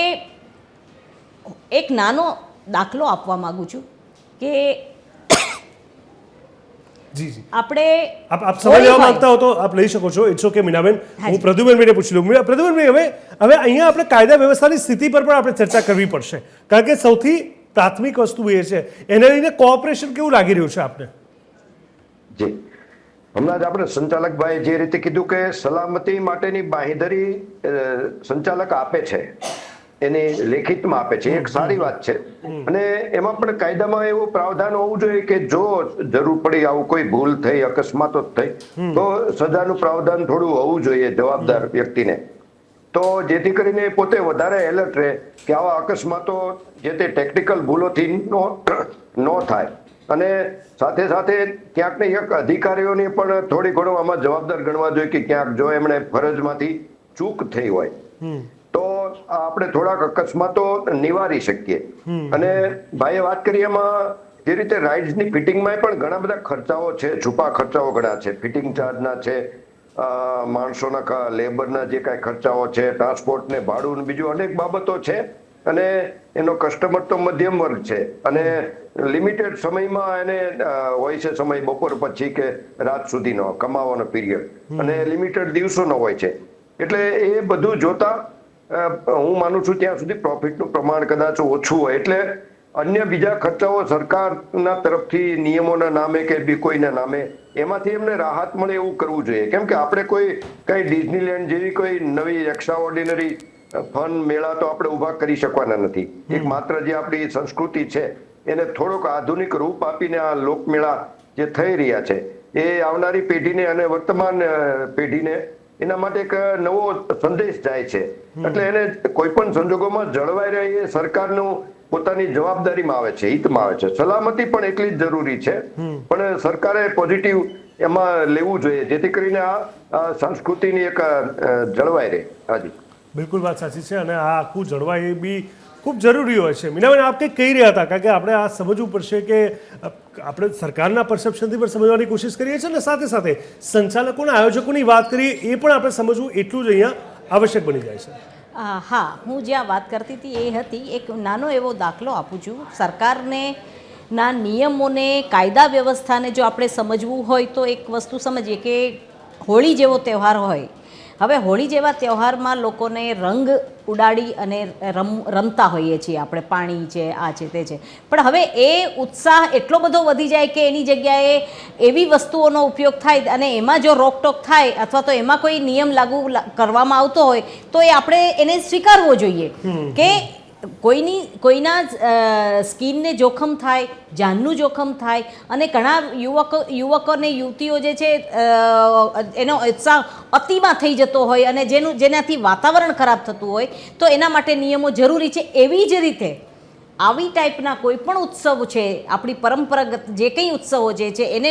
એક નાનો દાખલો આપવા માંગુ છું કે આપણે આપ સમય લેવા માંગતા હો તો આપ લઈ શકો છો. ઇટ્સ ઓકે મીનાબેન, હું પ્રદ્યુમનભાઈને પૂછી લઉં. પ્રદ્યુમનભાઈ, હવે અહીંયા આપણે કાયદા વ્યવસ્થાની સ્થિતિ પર પણ આપણે ચર્ચા કરવી પડશે, કારણ કે સૌથી પ્રાથમિક વસ્તુ એ છે એને લઈને કોઓપરેશન કેવું લાગી રહ્યું છે આપને? જી, હમણાં જ આપણે સંચાલકભાઈ જે રીતે કીધું કે સલામતી માટેની બાંહેધરી સંચાલક આપે છે, એની લેખિતમાં આપે છે, એક સારી વાત છે. અને એમાં પણ કાયદામાં એવું પ્રાવધાન હોવું જોઈએ કે જો જરૂર પડી, આવું કોઈ ભૂલ થઈ, અકસ્માતો થઈ, તો સજાનું પ્રાવધાન થોડું હોવું જોઈએ જવાબદાર વ્યક્તિને, તો જેથી કરીને પોતે વધારે એલર્ટ રહે કે આવા અકસ્માતો જે તે ટેકનિકલ ભૂલોથી ન થાય. અને સાથે સાથે ક્યાંક ને ક્યાંક અધિકારીઓને પણ થોડી ઘણું આમાં જવાબદાર ગણવા જોઈએ કે ક્યાંક જો એમણે ફરજમાંથી ચૂક થઈ હોય તો આપણે થોડાક અકસ્માતો નિવારી શકીએ. અને ભાઈએ વાત કરી એમાં જે રીતે રાઇડ્સની ફિટિંગમાં પણ ઘણા બધા ખર્ચાઓ છે, છુપા ખર્ચાઓ ઘણા છે, ફિટિંગ ચાર્જના છે, માણસોના લેબરના જે કાંઈ ખર્ચાઓ છે, ટ્રાન્સપોર્ટને ભાડું, બીજું અનેક બાબતો છે. અને એનો કસ્ટમર તો મધ્યમ વર્ગ છે અને લિમિટેડ સમયમાં એને હોય છે, સમય બપોર પછી કે રાત સુધીનો કમાવાનો પીરિયડ, અને લિમિટેડ દિવસોનો હોય છે. એટલે એ બધું જોતા હું માનું છું ત્યાં સુધી પ્રોફિટનું પ્રમાણ કદાચ ઓછું હોય. એટલે અન્ય બીજા ખર્ચાઓ સરકારના તરફથી નિયમોના નામે કે બી કોઈના નામે એમાંથી એમને રાહત મળે એવું કરવું જોઈએ. કેમ કે આપણે કોઈ કઈ ડિઝનીલેન્ડ જેવી કોઈ નવી એક્સ્ટ્રા ઓર્ડિનરી ફન મેળા તો આપણે ઊભા કરી શકવાના નથી. એક માત્ર જે આપણી સંસ્કૃતિ છે એને થોડોક આધુનિક રૂપ આપીને આ લોકમેળા જે થઈ રહ્યા છે એ આવનારી પેઢીને અને વર્તમાન પેઢીને એના માટે એક નવો સંદેશ જાય છે. એટલે એને કોઈ પણ સંજોગોમાં જળવાઈ રહે એ સરકારનું પોતાની જવાબદારીમાં આવે છે, હિતમાં આવે છે. સલામતી પણ એટલી જ જરૂરી છે, પણ સરકારે પોઝિટિવ એમાં લેવું જોઈએ જેથી કરીને આ સંસ્કૃતિની એક જળવાઈ રહે. હાજી, બિલકુલ વાત સાચી છે અને આ આખું જળવાય એ બી ખૂબ જરૂરી હોય છે. મીનાબેન, આપ કંઈક કહી રહ્યા હતા, કારણ કે આપણે આ સમજવું પડશે કે આપણે સરકારના પરસેપ્શનથી પણ સમજવાની કોશિશ કરીએ છીએ અને સાથે સાથે સંચાલકોના આયોજકોની વાત કરીએ એ પણ આપણે સમજવું એટલું જ અહીંયા આવશ્યક બની જાય છે. હા, હું જ્યાં વાત કરતી હતી એ હતી, એક નાનો એવો દાખલો આપું છું. સરકારને ના નિયમોને, કાયદા વ્યવસ્થાને જો આપણે સમજવું હોય તો એક વસ્તુ સમજીએ કે હોળી જેવો તહેવાર હોય. હવે હોળી જેવા તહેવારમાં લોકોને રંગ ઉડાડી અને રમતા હોઈએ છીએ આપણે, પાણી છે, આ છે, તે છે. પણ હવે એ ઉત્સાહ એટલો બધો વધી જાય કે એની જગ્યાએ એવી વસ્તુઓનો ઉપયોગ થાય અને એમાં જો રોકટોક થાય અથવા તો એમાં કોઈ નિયમ લાગુ કરવામાં આવતો હોય તો એ આપણે એને સ્વીકારવો જોઈએ કે કોઈના સ્કિનને જોખમ થાય, જાનનું જોખમ થાય અને ઘણા યુવકો અને યુવતીઓ જે છે એનો ઉત્સાહ અતિમાં થઈ જતો હોય અને જેનાથી વાતાવરણ ખરાબ થતું હોય તો એના માટે નિયમો જરૂરી છે. એવી જ રીતે આવી ટાઈપના કોઈ પણ ઉત્સવ છે, આપણી પરંપરાગત જે કંઈ ઉત્સવો જે છે એને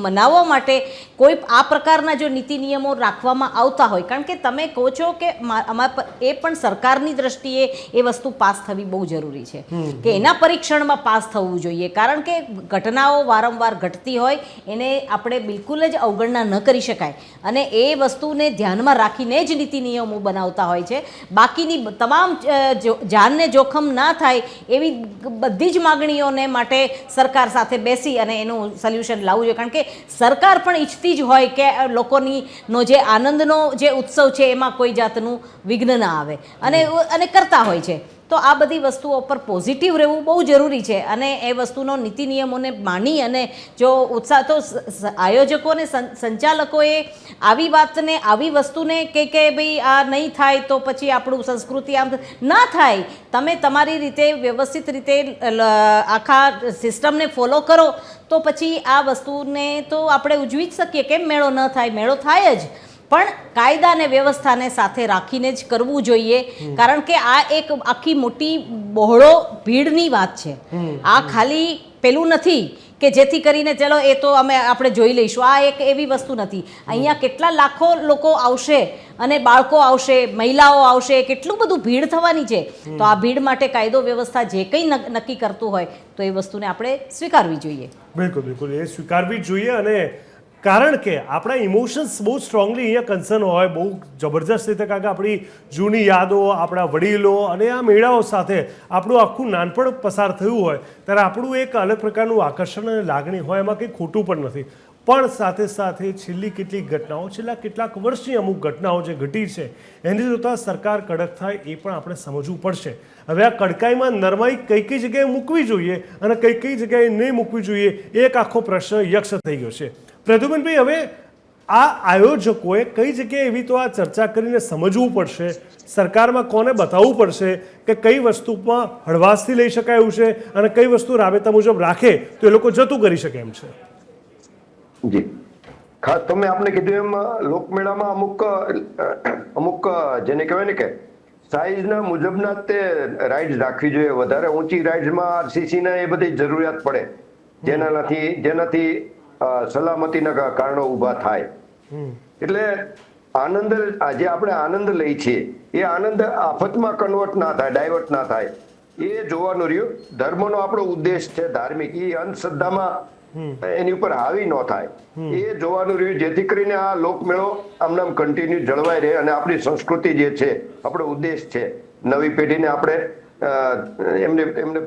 મનાવવા માટે કોઈ આ પ્રકારના જો નીતિ નિયમો રાખવામાં આવતા હોય, કારણ કે તમે કહો છો કે એ પણ સરકારની દ્રષ્ટિએ એ વસ્તુ પાસ થવી બહુ જરૂરી છે કે એના પરીક્ષણમાં પાસ થવું જોઈએ, કારણ કે ઘટનાઓ વારંવાર ઘટતી હોય એને આપણે બિલકુલ જ અવગણના ન કરી શકાય અને એ વસ્તુને ધ્યાનમાં રાખીને જ નીતિ નિયમો બનાવતા હોય છે. બાકીની તમામ જાનને જોખમ ના થાય એવી બધી જ માગણીઓને માટે સરકાર સાથે બેસી અને એનું સોલ્યુશન લાવવું જોઈએ, કારણ કે સરકાર પણ ઈચ્છતી જ હોય કે લોકોનો જે આનંદનો જે ઉત્સવ છે એમાં કોઈ જાતનું વિઘ્ન ના આવે અને કરતા હોય છે. તો આ બધી વસ્તુઓ પર પોઝિટિવ રહેવું બહુ જરૂરી છે અને એ વસ્તુનો નીતિ નિયમોને માની અને જો ઉત્સાહ તો આયોજકો અને સંચાલકોએ આવી વાતને, આવી વસ્તુને કે ભાઈ આ નહીં થાય તો પછી આપણું સંસ્કૃતિ આમ ના થાય, તમે તમારી રીતે વ્યવસ્થિત રીતે આખા સિસ્ટમને ફોલો કરો તો પછી આ વસ્તુને તો આપણે ઉજવી જ શકીએ. કેમ મેળો ન થાય? મેળો થાય જ, પણ કાયદા અને વ્યવસ્થાને સાથે રાખીને જ કરવું જોઈએ, કારણ કે આ એક આખી મોટી બહોળો ભીડની વાત છે. આ ખાલી પેલું નથી કે જેથી કરીને ચલો એ તો આપણે જોઈ લઈશું, આ એક એવી વસ્તુ નથી. અહીંયા કેટલા લાખો લોકો આવશે અને બાળકો આવશે, મહિલાઓ આવશે, કેટલું બધું ભીડ થવાની છે. તો આ ભીડ માટે કાયદો વ્યવસ્થા જે કંઈ નક્કી કરતું હોય તો એ વસ્તુને આપણે સ્વીકારવી જોઈએ. બિલકુલ બિલકુલ, એ સ્વીકારવી જ જોઈએ. અને કારણ કે આપણા ઇમોશન્સ બહુ સ્ટ્રોંગલી અહીંયા કન્સર્ન હોય, બહુ જબરજસ્ત રીતે, કારણ કે આપણી જૂની યાદો, આપણા વડીલો અને આ મેળાઓ સાથે આપણું આખું નાનપણ પસાર થયું હોય ત્યારે આપણું એક અલગ પ્રકારનું આકર્ષણ અને લાગણી હોય, એમાં કંઈ ખોટું પણ નથી. પણ સાથે સાથે છેલ્લી કેટલીક ઘટનાઓ, છેલ્લા કેટલાક વર્ષની અમુક ઘટનાઓ જે ઘટી છે એને જોતાં સરકાર કડક થાય એ પણ આપણે સમજવું પડશે. હવે આ કડકાઈમાં નરમાઈ કઈ કઈ જગ્યાએ મૂકવી જોઈએ અને કઈ કઈ જગ્યાએ નહીં મૂકવી જોઈએ એક આખો પ્રશ્ન યક્ષ થઈ ગયો છે. પ્રદ્યુમનભાઈ, હવે આ આયોજકોએ કઈ જગ્યાએ એવી તો આ ચર્ચા કરીને સમજવું પડશે, સરકારમાં કોને બતાવવું પડશે કે કઈ વસ્તુમાં હળવાશથી લઈ શકાય એવું છે અને કઈ વસ્તુ રાબેતા મુજબ રાખે તો એ લોકો જતું કરી શકે એમ છે. જી, ખાસ તમે આપણે કીધું એમ લોકમેળામાં અમુક જેને કહેવાય ને કે સાઈઝના મુજબના તે રાઇડ્સ રાખવી જોઈએ. વધારે ઊંચી રાઇડ્સમાં આરસીસીના એ બધી જરૂરિયાત પડે જેનાથી સલામતીના કારણો ઊભા થાય. એટલે આનંદ, જે આપણે આનંદ લઈ છીએ એ આનંદ આફતમાં કન્વર્ટ ના થાય, ડાયવર્ટ ના થાય, એ જોવાનું રહ્યું. ધર્મનો આપણો ઉદ્દેશ છે ધાર્મિક, એ અંધશ્રદ્ધામાં એની ઉપર હાવી ન થાય એ જોવાનું રહ્યું, જેથી કરીને આ લોકમેળો આમનામ કન્ટિન્યુ જળવાઈ રહે અને આપણી સંસ્કૃતિ જે છે, આપણો ઉદ્દેશ છે, નવી પેઢીને આપણે એમને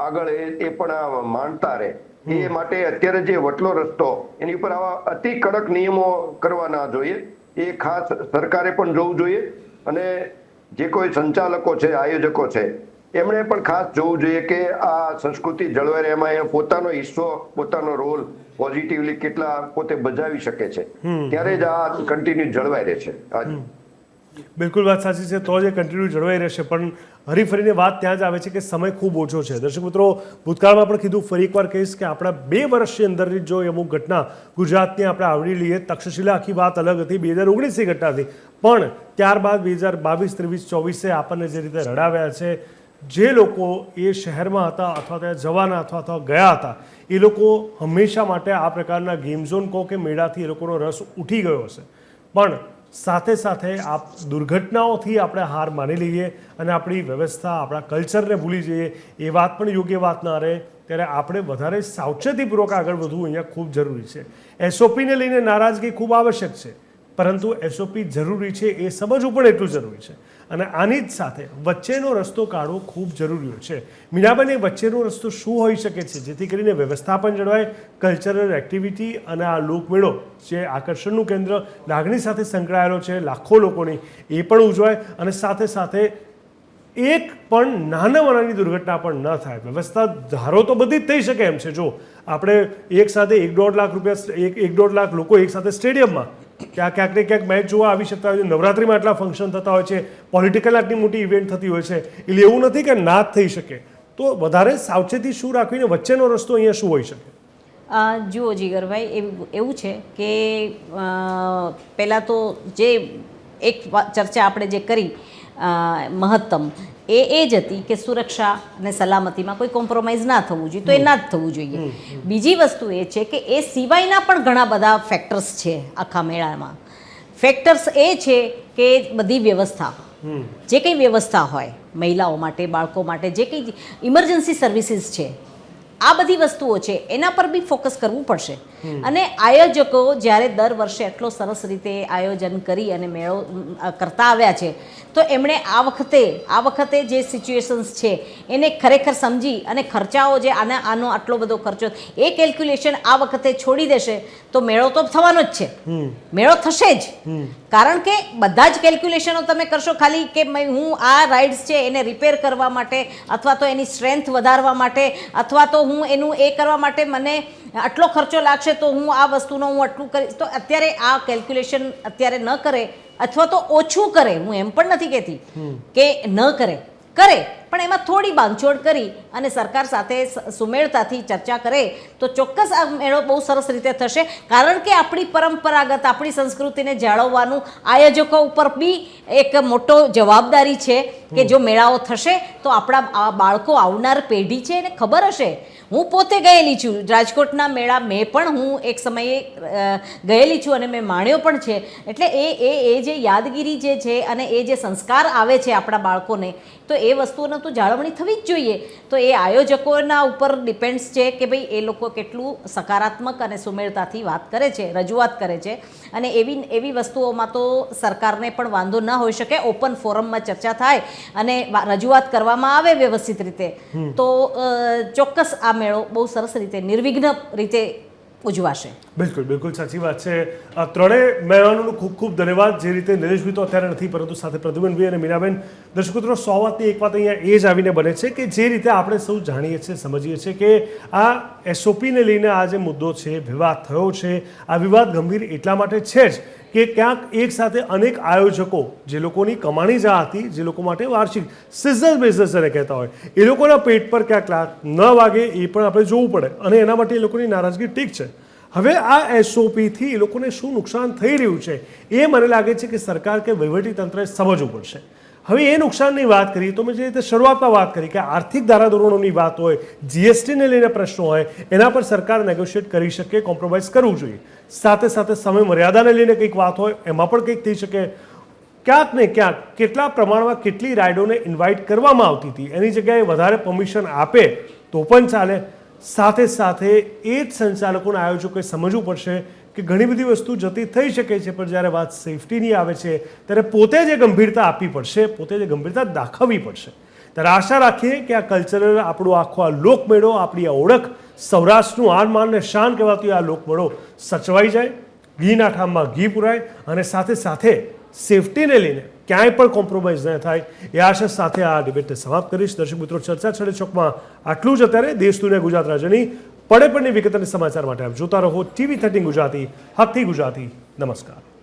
આગળ એ પણ માનતા રહે. એ માટે અત્યારે જે વટલો રસ્તો એની ઉપર આવા અતિ કડક નિયમો કરવા ના જોઈએ. એ ખાસ સરકારે પણ જોવું જોઈએ અને જે કોઈ સંચાલકો છે, આયોજકો છે, એમણે પણ ખાસ જોવું જોઈએ કે આ સંસ્કૃતિ જળવાઈ રહે, એમાં પોતાનો હિસ્સો, પોતાનો રોલ પોઝિટિવલી કેટલા પોતે બજાવી શકે છે, ત્યારે જ આ કન્ટિન્યુ જળવાઈ રહે છે. બિલકુલ વાત સાચી છે, તો જ એ કન્ટિન્યુ જળવાઈ રહેશે. પણ હરીફરીને વાત ત્યાં જ આવે છે કે સમય ખૂબ ઓછો છે. દર્શક મિત્રો, ભૂતકાળમાં પણ કીધું, ફરી એકવાર કહીશ કે આપણા 2 વર્ષની અંદરની જો અમુક ઘટના ગુજરાતની આપણે આવરી લઈએ, તક્ષશિલા આખી વાત અલગ હતી, 2019ની ઘટના હતી, પણ ત્યારબાદ 2022, 23, 24 આપણને જે રીતે રડાવ્યા છે, જે લોકો એ શહેરમાં હતા અથવા ત્યાં જવાના અથવા ગયા હતા એ લોકો હંમેશા માટે આ પ્રકારના ગેમ ઝોન કહો કે મેળાથી એ લોકોનો રસ ઉઠી ગયો હશે. પણ સાથે સાથે આ દુર્ઘટનાઓથી આપણે હાર માની લઈએ અને આપણી વ્યવસ્થા આપણા કલ્ચરને ભૂલી જઈએ એ વાત પણ યોગ્ય વાત ના રહે. ત્યારે આપણે વધારે સાવચેતીપૂર્વક આગળ વધવું અહીંયા ખૂબ જરૂરી છે. એસઓપીને લઈને નારાજગી ખૂબ આવશ્યક છે, પરંતુ એસઓપી જરૂરી છે એ સમજવું પણ એટલું જરૂરી છે. અને આની જ સાથે વચ્ચેનો રસ્તો કાઢવો ખૂબ જરૂરી છે. મીનાબેન, એ વચ્ચેનો રસ્તો શું હોઈ શકે છે જેથી કરીને વ્યવસ્થા પણ જળવાય, કલ્ચરલ એક્ટિવિટી અને આ લોકમેળો જે આકર્ષણનું કેન્દ્ર લાગણી સાથે સંકળાયેલો છે લાખો લોકોની એ પણ ઉજવાય અને સાથે સાથે એક પણ નાનાની દુર્ઘટના પણ ન થાય. વ્યવસ્થા ધારો તો બધી જ થઈ શકે એમ છે. જો આપણે એક સાથે 1.5 લાખ રૂપિયા 1.5 લાખ લોકો એક સાથે સ્ટેડિયમમાં ક્યાંક ને ક્યાંક મેચ જોવા આવી શકતા હોય છે, નવરાત્રિમાં આટલા ફંક્શન થતા હોય છે, પોલિટિકલ આટલી મોટી ઇવેન્ટ થતી હોય છે, એટલે એવું નથી કે ના જ થઈ શકે. તો વધારે સાવચેતી શું રાખવીને વચ્ચેનો રસ્તો અહીંયા શું હોઈ શકે? જુઓ જીગરભાઈ, એવું છે કે પહેલાં તો જે એક ચર્ચા આપણે જે કરી મહત્તમ એ જ હતી કે સુરક્ષા અને સલામતીમાં કોઈ કોમ્પ્રોમાઇઝ ના થવું જોઈએ, તો એ ના જ થવું જોઈએ. બીજી વસ્તુ એ છે કે એ સિવાયના પણ ઘણા બધા ફેક્ટર્સ છે આખા મેળામાં. ફેક્ટર્સ એ છે કે બધી વ્યવસ્થા, જે કંઈ વ્યવસ્થા હોય મહિલાઓ માટે, બાળકો માટે, જે કંઈ ઇમરજન્સી સર્વિસીસ છે, આ બધી વસ્તુઓ છે એના પર બી ફોકસ કરવું પડશે. અને આયોજકો જ્યારે દર વર્ષે એટલો સરસ રીતે આયોજન કરી અને મેળો કરતા આવ્યા છે, તો એમણે આ વખતે જે સિચ્યુએશન્સ છે એને ખરેખર સમજી અને ખર્ચાઓ જે આનો આટલો બધો ખર્ચો એ કેલ્ક્યુલેશન આ વખતે છોડી દેશે તો મેળો તો થવાનો જ છે. મેળો થશે જ, કારણ કે બધા જ કેલ્ક્યુલેશનો તમે કરશો ખાલી કે હું આ રાઇડ્સ છે એને રિપેર કરવા માટે અથવા તો એની સ્ટ્રેન્થ વધારવા માટે અથવા તો હું એનું એ કરવા માટે મને આટલો ખર્ચો લાગશે તો હું આ વસ્તુનો હું આટલું કરીશ, તો અત્યારે આ કેલ્ક્યુલેશન અત્યારે ન કરે અથવા તો ઓછું કરે. હું એમ પણ નથી કહેતી કે ન કરે, પણ એમાં થોડી બાંધછોડ કરી અને સરકાર સાથે સુમેળતાથી ચર્ચા કરે તો ચોક્કસ આ મેળો બહુ સરસ રીતે થશે. કારણ કે આપણી પરંપરાગત આપણી સંસ્કૃતિને જાળવવાનું આયોજકો ઉપર બી એક મોટો જવાબદારી છે કે જો મેળાઓ થશે તો આપણા બાળકો, આવનાર પેઢી છે એને ખબર હશે. હું પોતે ગયેલી છું રાજકોટના મેળા, મેં પણ હું એક સમયે ગયેલી છું અને મેં માણ્યો પણ છે. એટલે એ જે યાદગીરી જે છે અને એ જે સંસ્કાર આવે છે આપણા બાળકોને, તો એ વસ્તુઓને તો જાળવણી થવી જ જોઈએ. તો એ આયોજકોના ઉપર ડિપેન્ડ્સ છે કે ભાઈ એ લોકો કેટલું સકારાત્મક અને સુમેળતાથી વાત કરે છે, રજૂઆત કરે છે. અને એવી વસ્તુઓમાં તો સરકારને પણ વાંધો ન હોઈ શકે. ઓપન ફોરમમાં ચર્ચા થાય અને રજૂઆત કરવામાં આવે વ્યવસ્થિત રીતે તો ચોક્કસ આ મેળો બહુ સરસ રીતે નિર્વિઘ્ન રીતે ઉજવાશે. બિલકુલ સાચી વાત છે. ત્રણેય મહેમાનોનો ખૂબ ખૂબ ધન્યવાદ. જે રીતે નિલેશભાઈ તો અત્યારે નથી, પરંતુ સાથે પ્રદ્યુમનભાઈ અને મીનાબેન, દર્શક મિત્રો, 100 વાતની એક વાત અહીંયા એ જ આવીને બને છે કે જે રીતે આપણે સૌ જાણીએ છીએ, સમજીએ છીએ કે આ એસઓપીને લઈને આ જે મુદ્દો છે, વિવાદ થયો છે, આ વિવાદ ગંભીર એટલા માટે છે જ કે ક્યાંક એક સાથે અનેક આયોજકો, જે લોકોની કમાણી જ હતી, જે લોકો માટે વાર્ષિક સિઝનલ બિઝનેસ જેને કહેતા હોય, એ લોકોના પેટ પર ક્યાંક લાગ ન વાગે એ પણ આપણે જોવું પડે અને એના માટે એ લોકોની નારાજગી ઠીક છે. હવે આ એસઓપીથી એ લોકોને શું નુકસાન થઈ રહ્યું છે એ મને લાગે છે કે સરકાર કે વહીવટીતંત્રએ સમજવું પડશે. હવે એ નુકસાનની વાત કરીએ તો મેં જે રીતે શરૂઆતમાં વાત કરી કે આર્થિક ધારાધોરણોની વાત હોય, જીએસટીને લઈને પ્રશ્નો હોય, એના પર સરકાર નેગોશિએટ કરી શકે, કોમ્પ્રોમાઇઝ કરવું જોઈએ. સાથે સાથે સમય મર્યાદાને લઈને કંઈક વાત હોય એમાં પણ કંઈક થઈ શકે. ક્યાંક ને ક્યાંક કેટલા પ્રમાણમાં કેટલી રાઇડોને ઇન્વાઇટ કરવામાં આવતી હતી એની જગ્યાએ વધારે પરમિશન આપે તો પણ ચાલે. સાથે સાથે એ જ સંચાલકોના આયોજકોએ સમજવું પડશે કે ઘણી બધી વસ્તુ જતી થઈ શકે છે, પણ જ્યારે વાત સેફટીની આવે છે ત્યારે પોતે જે ગંભીરતા આપવી પડશે, પોતે જે ગંભીરતા દાખવવી પડશે. ત્યારે આશા રાખીએ કે આ કલ્ચરલ, આપણો આખો આ લોકમેળો, આપણી આ ઓળખ, સૌરાષ્ટ્રનું આન માન ને શાન કહેવાતું આ લોકમેળો સચવાઈ જાય, ઘીના ઠામમાં ઘી પુરાય અને સાથે સાથે સેફટીને લઈને ક્યાંય પણ કોમ્પ્રોમાઇઝ ન થાય એ આશા સાથે આ ડિબેટને સમાપ્ત કરીશ. દર્શક મિત્રો, ચર્ચા છડે ચોકમાં આટલું જ. અત્યારે દેશ દુનિયા ગુજરાત રાજ્યની પડે પડની વિગત અને સમાચાર માટે આપ જોતા રહો TV13 ગુજરાતી, હકથી ગુજરાતી. નમસ્કાર.